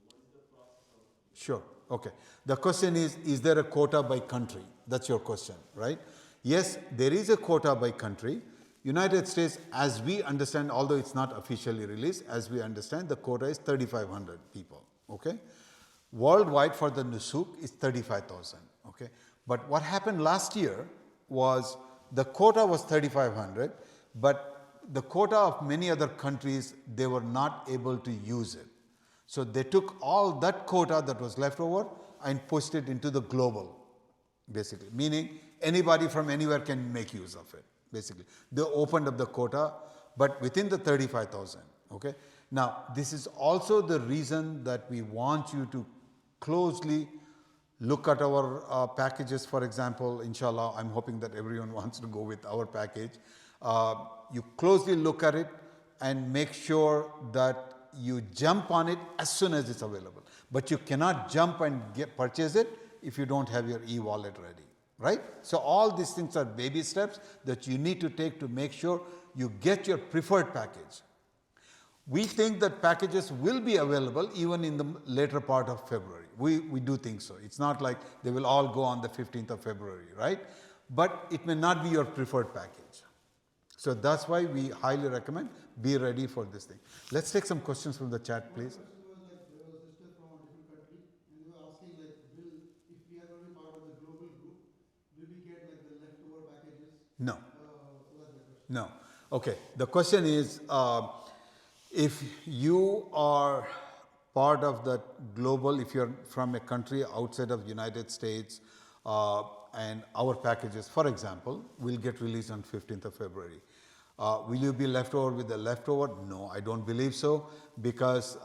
What is the process of? Sure. Okay. The question is there a quota by country? That's your question, right? Yes, there is a quota by country. United States, as we understand, although it's not officially released, as we understand, the quota is 3,500 people, okay? Worldwide for the nusuk is 35,000, okay? But what happened last year was the quota was 3,500, but the quota of many other countries, they were not able to use it. So they took all that quota that was left over and pushed it into the global, basically. Meaning anybody from anywhere can make use of it, basically. They opened up the quota, but within the 35,000, okay? Now, this is also the reason that we want you to closely look at our packages, for example. Inshallah, I'm hoping that everyone wants to go with our package. You closely look at it and make sure that you jump on it as soon as it's available. But you cannot jump and purchase it if you don't have your e-wallet ready, right? So all these things are baby steps that you need to take to make sure you get your preferred package. We think that packages will be available even in the later part of February. We do think so. It's not like they will all go on the 15th of February, right? But it may not be your preferred package. So that's why we highly recommend be ready for this thing. Let's take some questions from the chat, please. Question was like there was a sister from a different country and they were asking like, if we are going to be part of the global group, will we get like the leftover packages? No. So that's the question. No. Okay. The question is, if you are part of the global, if you're from a country outside of United States, and our packages, for example, will get released on 15th of February. Will you be left over with the leftover? No, I don't believe so, because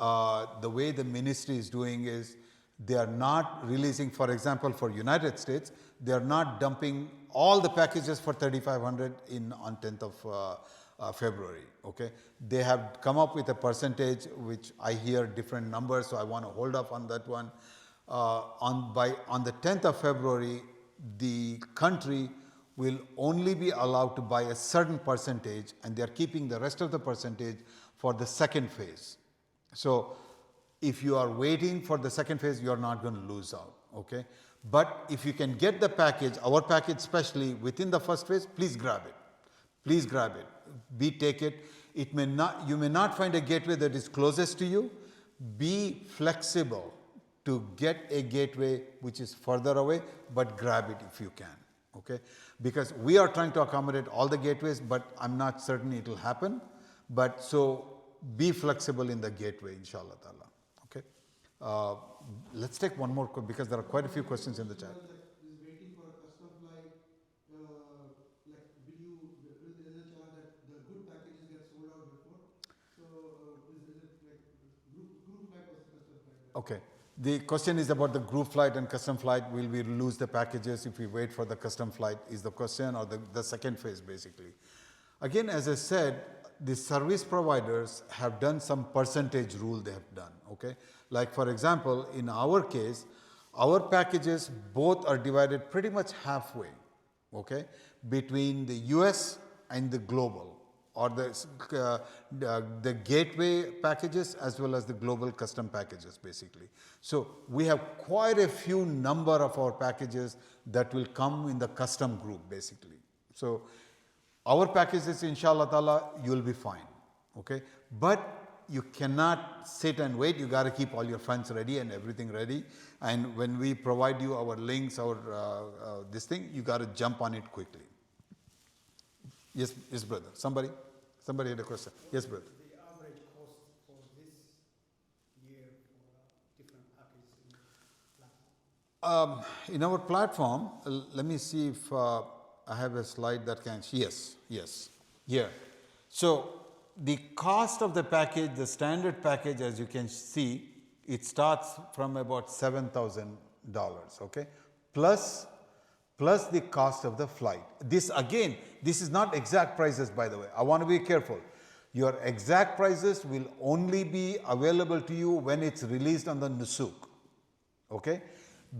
the way the ministry is doing is they are not releasing, for example, for United States, they are not dumping all the packages for 3,500 on 10th of February. Okay, they have come up with a percentage which I hear different numbers, so I want to hold off on that one. On the 10th of February, the country will only be allowed to buy a certain percentage, and they are keeping the rest of the percentage for the second phase. So if you are waiting for the second phase, you are not going to lose out. Okay, but if you can get the package, our package especially within the first phase, please grab it. Please grab it. Take it. You may not find a gateway that is closest to you. Be flexible to get a gateway which is further away, but grab it if you can. Okay, because we are trying to accommodate all the gateways, but I'm not certain it will happen. But so be flexible in the gateway, inshallah ta'ala. Okay, let's take one more because there are quite a few questions in the chat. Is waiting for a custom flight, like is there a chance that the good packages get sold out before? So is it like group flight versus custom flight? Okay. The question is about the group flight and custom flight. Will we lose the packages if we wait for the custom flight is the question, or the second phase basically. Again, as I said, the service providers have done some percentage rule they have done. Okay, like for example, in our case, our packages both are divided pretty much halfway, okay, between the US and the global, or the gateway packages as well as the global custom packages basically. So we have quite a few number of our packages that will come in the custom group basically. So our packages, inshallah ta'ala, you will be fine. Okay, but you cannot sit and wait. You got to keep all your funds ready and everything ready. And when we provide you our links, this thing, you got to jump on it quickly. Yes, brother. Somebody had a question. Yes, brother. The average cost for this year for different packages in the platform? In our platform, let me see if I have a slide that can. Yes. Here. So the cost of the package, the standard package, as you can see, it starts from about $7,000. Okay, plus the cost of the flight. This is not exact prices, by the way. I want to be careful. Your exact prices will only be available to you when it's released on the nusuk. Okay?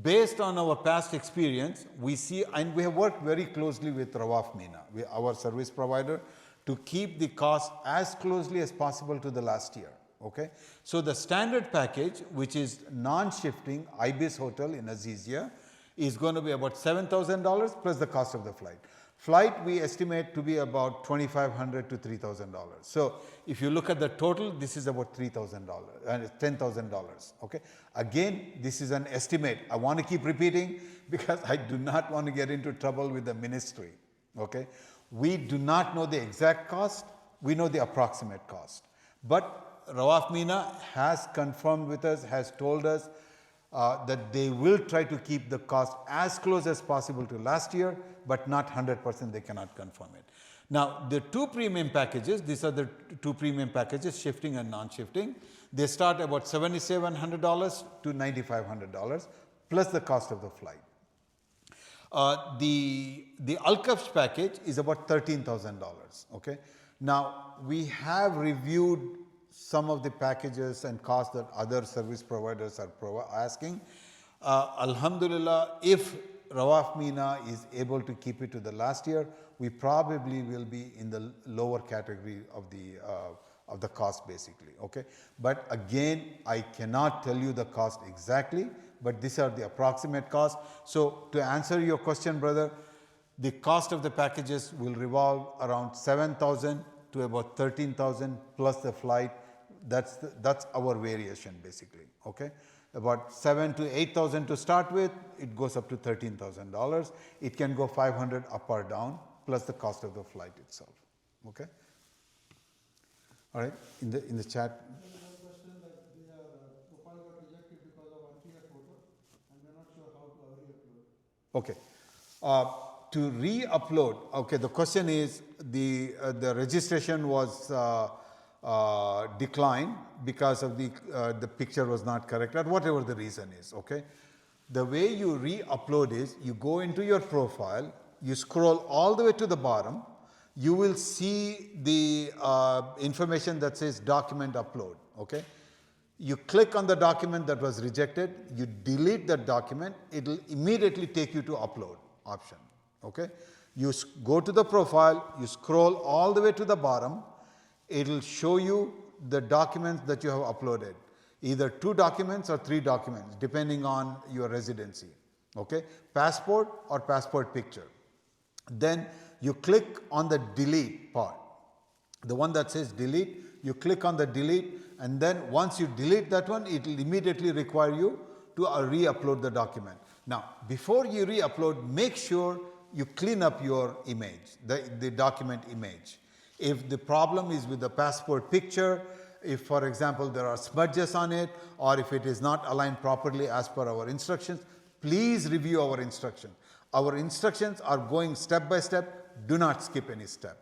Based on our past experience, we see, and we have worked very closely with Rawaf Mina, our service provider, to keep the cost as closely as possible to the last year. Okay? So the standard package, which is non-shifting Ibis Hotel in Azizia, is going to be about $7,000 plus the cost of the flight. Flight we estimate to be about $2,500 to $3,000. So if you look at the total, this is about $3,000 and $10,000. Okay. Again, this is an estimate. I want to keep repeating because I do not want to get into trouble with the ministry. Okay. We do not know the exact cost. We know the approximate cost. But Rawaf Mina has confirmed with us, has told us that they will try to keep the cost as close as possible to last year, but not 100%, they cannot confirm it. Now, the two premium packages, these are the two premium packages, shifting and non-shifting. They start about $7,700 to $9,500, plus the cost of the flight. The Al-Kafsh package is about $13,000, okay? Now, we have reviewed some of the packages and costs that other service providers are asking. Alhamdulillah, if Rawaf Mina is able to keep it to the last year, we probably will be in the lower category of the cost basically, okay? But again, I cannot tell you the cost exactly, but these are the approximate costs. So to answer your question, brother, the cost of the packages will revolve around 7,000 to about 13,000 plus the flight. That's our variation basically, okay? About 7,000 to 8,000 to start with, it goes up to $13,000. It can go 500 up or down, plus the cost of the flight itself, okay? All right, in the chat. Another question that their profile got rejected because of unclear photo, and they're not sure how to re-upload. Okay. To re-upload, okay, the question is the registration was declined because of the picture was not correct or whatever the reason is, okay? The way you re-upload is you go into your profile, you scroll all the way to the bottom, you will see the information that says document upload, okay? You click on the document that was rejected, you delete that document, it will immediately take you to upload option, okay? You go to the profile, you scroll all the way to the bottom, it will show you the documents that you have uploaded, either 2 documents or 3 documents, depending on your residency, okay? Passport or passport picture. Then you click on the delete part. The one that says delete, you click on the delete, and then once you delete that one, it will immediately require you to re-upload the document. Now, before you re-upload, make sure you clean up your image, the document image. If the problem is with the passport picture, if for example there are smudges on it, or if it is not aligned properly as per our instructions, please review our instructions. Our instructions are going step by step. Do not skip any step.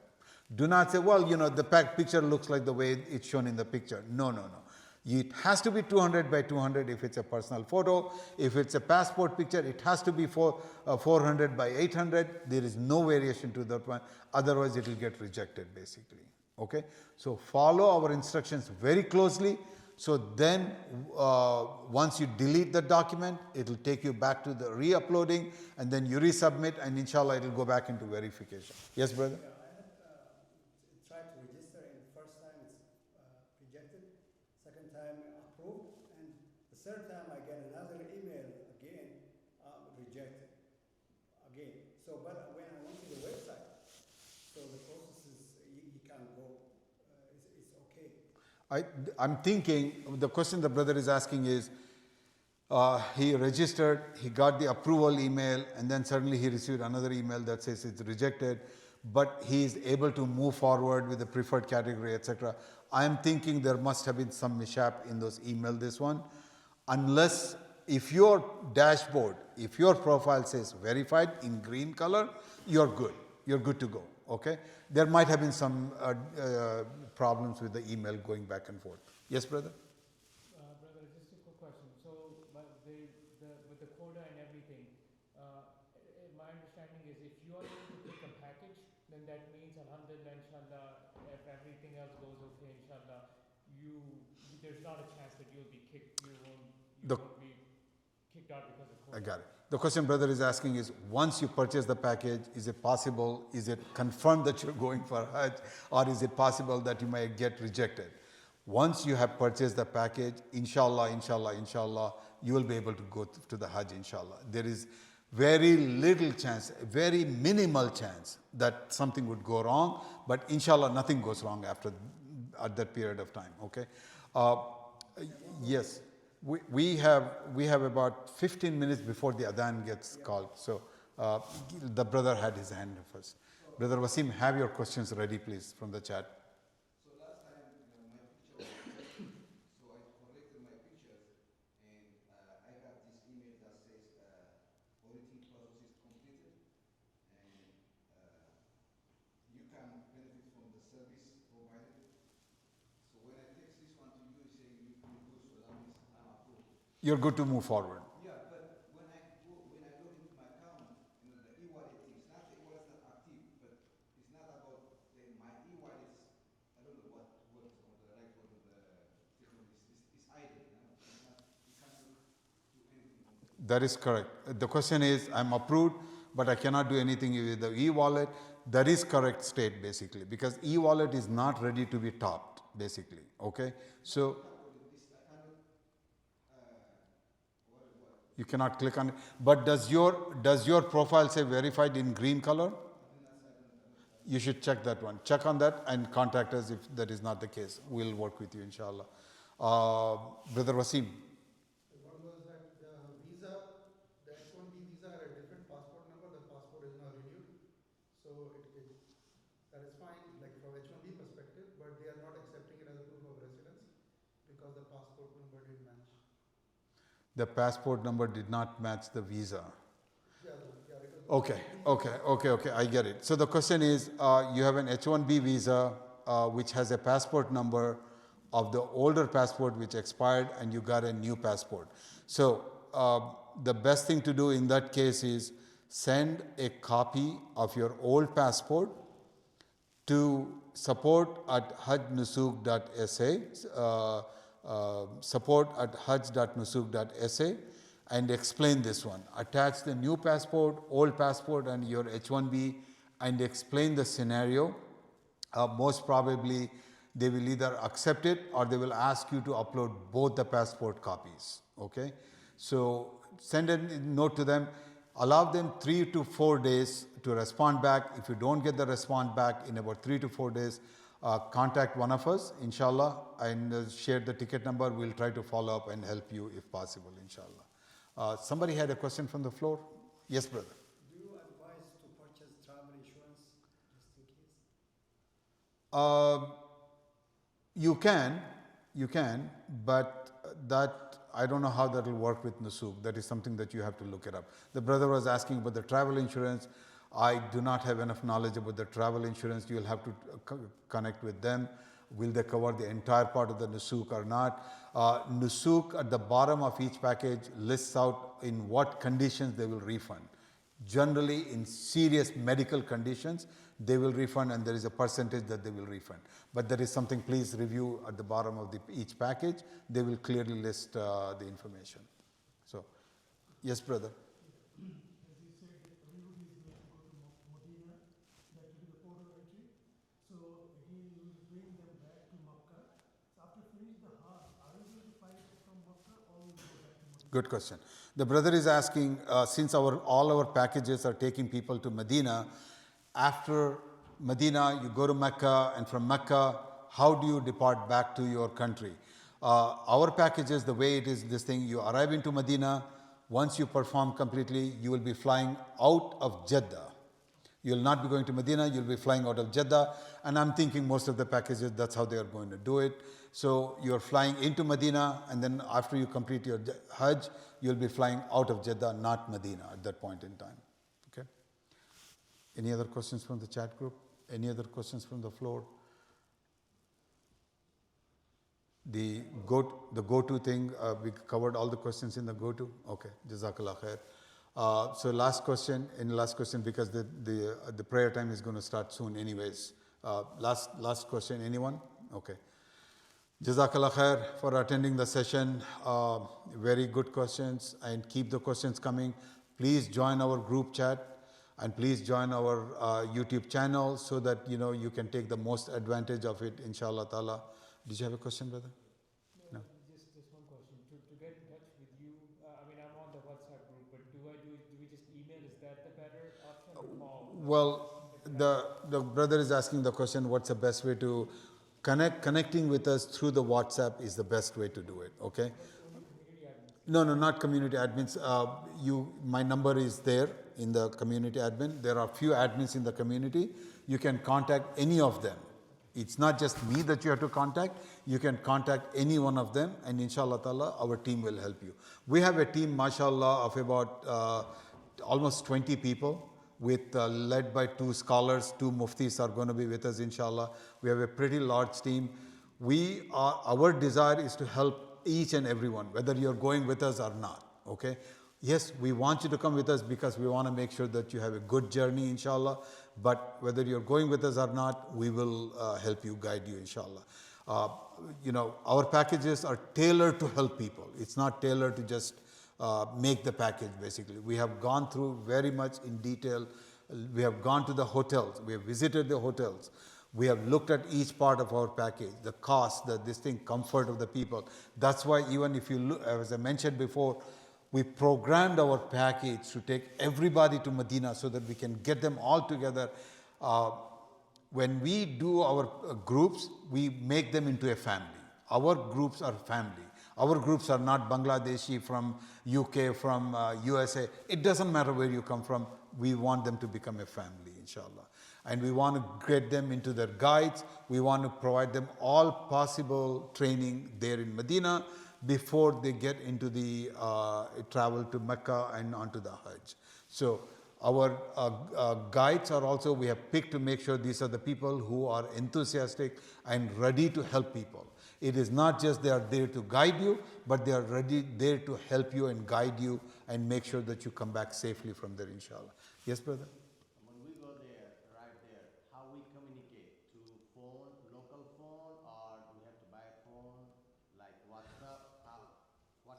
Do not say, well, you know, the picture looks like the way it's shown in the picture. No, no, no. It has to be 200 by 200 if it's a personal photo. If it's a passport picture, it has to be 400 by 800. There is no variation to that one. Otherwise, it will get rejected basically. Okay? So follow our instructions very closely. So then once you delete the document, it will take you back to the re-uploading, and then you resubmit, and inshallah it will go back into verification. Yes, brother? Yeah, I had tried to register, and first time it's rejected, second time approved, and the third time I get another email again, rejected again. So, but when I went to the website, so the process is you can't go. It's okay. I'm thinking, the question the brother is asking is, he registered, he got the approval email, and then suddenly he received another email that says it's rejected, but he is able to move forward with the preferred category, etc. I am thinking there must have been some mishap in those emails, this one. Unless, if your dashboard, if your profile says verified in green color, you're good. You're good to go, okay? There might have been some problems with the email going back and forth. Yes, brother? Brother, just a quick question. So, with the quota and everything, my understanding is if you are able to pick a package, then that means, alhamdulillah, inshallah, if everything else goes okay, inshallah, there's not a chance that you'll be kicked. You won't be kicked out because of quota. I got it. The question brother is asking is, once you purchase the package, is it possible, is it confirmed that you're going for Hajj, or is it possible that you might get rejected? Once you have purchased the package, inshallah, inshallah, inshallah, you will be able to go to the Hajj, inshallah. There is very little chance, very minimal chance that something would go wrong, but inshallah, nothing goes wrong at that period of time, okay? Yes. We have about 15 minutes before the adhan gets called. So the brother had his hand first. Brother Wasim, have your questions ready, please, from the chat. So last time, my picture was rejected. So I corrected my pictures, and I got this email that says auditing process is completed, and you can benefit from the service provided. So when I text this one to you, it's saying you're good, so that means I'm approved. You're good to move forward. Yeah, but when I log into my account, the e-wallet thing, it's not the e-wallet's not active, but it's not about my e-wallet's. I don't know what is the right word of the That is correct. The question is, I'm approved, but I cannot do anything with the e-wallet. That is correct state basically, because e-wallet is not ready to be topped basically. Okay, so you cannot click on it. But does your profile say verified in green color? You should check that one. Check on that and contact us if that is not the case. We'll work with you, inshallah. Brother Wasim. One was that the visa, the H-1B visa had a different passport number. The passport is now renewed, so that is fine, like from H-1B perspective. But they are not accepting it as a proof of residence because the passport number didn't match. The passport number did not match the visa. Yeah, because Okay, I get it. So the question is, you have an H-1B visa which has a passport number of the older passport which expired, and you got a new passport. So the best thing to do in that case is send a copy of your old passport to support@hajj.nusuq.sa, support@hajj.nusuq.sa, and explain this one. Attach the new passport, old passport, and your H-1B, and explain the scenario. Most probably, they will either accept it or they will ask you to upload both the passport copies. Okay, so send a note to them. Allow them 3 to 4 days to respond back. If you don't get the response back in about 3 to 4 days, contact one of us, inshallah, and share the ticket number. We'll try to follow up and help you if possible, inshallah. Somebody had a question from the floor? Yes, brother. Do you advise to purchase travel insurance just in case? You can, but that, I don't know how that will work with Nusuq. That is something that you have to look it up. The brother was asking about the travel insurance. I do not have enough knowledge about the travel insurance. You will have to connect with them. Will they cover the entire part of the Nusuq or not? Nusuq at the bottom of each package lists out in what conditions they will refund. Generally, in serious medical conditions, they will refund, and there is a percentage that they will refund. But there is something, please review at the bottom of each package. They will clearly list the information. So, yes, brother. as you said, everybody is going to go to Medina, that will be the port of entry. So again, you will bring them back to Makkah. So after finish the Hajj, are you going to fly from Makkah or will you go back to Medina? Good question. The brother is asking, since all our packages are taking people to Medina, after Medina you go to Mecca, and from Mecca, how do you depart back to your country? Our packages, the way it is, this thing, you arrive into Medina. Once you perform completely, you will be flying out of Jeddah. You will not be going to Medina, you will be flying out of Jeddah. And I'm thinking most of the packages, that's how they are going to do it. So you're flying into Medina, and then after you complete your Hajj, you'll be flying out of Jeddah, not Medina at that point in time. Okay? Any other questions from the chat group? Any other questions from the floor? The go-to thing, we covered all the questions in the go-to. Okay, Jazakallah khair. So last question, because the prayer time is going to start soon anyways. Last question, anyone? Okay. Jazakallah khair for attending the session. Very good questions, and keep the questions coming. Please join our group chat, and please join our YouTube channel so that you can take the most advantage of it, inshallah ta'ala. Did you have a question, brother? No. Just one question. To get in touch with you, I mean, I'm on the WhatsApp group, but do we just email? Is that the better option or call? Well, the brother is asking the question, what's the best way to connecting with us through the WhatsApp is the best way to do it, okay? No, not community admins. My number is there in the community admin. There are few admins in the community. You can contact any of them. It's not just me that you have to contact. You can contact any one of them, and inshallah ta'ala, our team will help you. We have a team, mashallah, of about almost 20 people, with led by 2 scholars. 2 muftis are going to be with us, inshallah. We have a pretty large team. Our desire is to help each and everyone, whether you're going with us or not, okay? Yes, we want you to come with us because we want to make sure that you have a good journey, inshallah. But whether you're going with us or not, we will help you, guide you, inshallah. Our packages are tailored to help people. It's not tailored to just make the package basically. We have gone through very much in detail. We have gone to the hotels. We have visited the hotels. We have looked at each part of our package, the cost, comfort of the people. That's why even if you look, as I mentioned before, we programmed our package to take everybody to Medina so that we can get them all together. When we do our groups, we make them into a family. Our groups are family. Our groups are not Bangladeshi from UK, from USA. It doesn't matter where you come from. We want them to become a family, inshallah. And we want to get them into their guides. We want to provide them all possible training there in Medina before they get into the travel to Mecca and onto the Hajj. So our guides are also, we have picked to make sure these are the people who are enthusiastic and ready to help people. It is not just they are there to guide you, but they are ready there to help you and guide you and make sure that you come back safely from there, inshallah. Yes, brother? When we go there, right there, how we communicate? To phone, local phone, or do we have to buy a phone, like WhatsApp?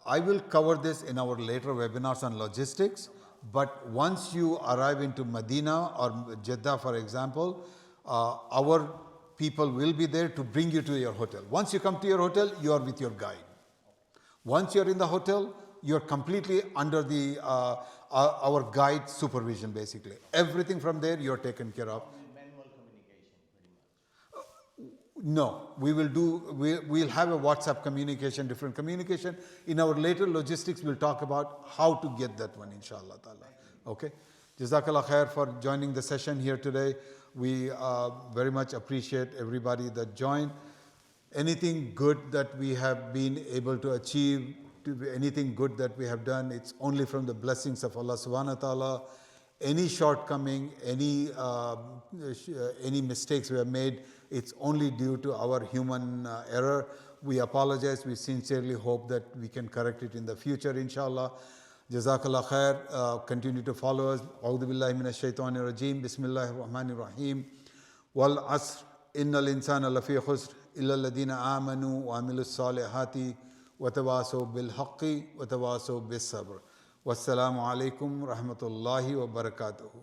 I will cover this in our later webinars on logistics, but once you arrive into Medina or Jeddah, for example, our people will be there to bring you to your hotel. Once you come to your hotel, you are with your guide. Once you're in the hotel, you're completely under the our guide supervision, basically. Everything from there, you're taken care of. Manual communication, pretty much. No, we'll have a WhatsApp communication, different communication. In our later logistics, we'll talk about how to get that one, inshallah ta'ala. Okay? Jazakallah khair for joining the session here today. We very much appreciate everybody that joined. Anything good that we have been able to achieve, anything good that we have done, it's only from the blessings of Allah subhanahu wa ta'ala. Any shortcoming, any mistakes we have made, it's only due to our human error. We apologize. We sincerely hope that we can correct it in the future, inshallah. Jazakallah khair. Continue to follow us. A'udhu billahi minash shaitanir rajim. Bismillahir rahmanir rahim. Wal asr. Innal insana lafi khusr. Illa alladhina amanu wa amilus salihati. Wa tawasaw bil haqqi wa tawasaw bis sabr. Wassalamu alaikum rahmatullahi wa barakatuhu.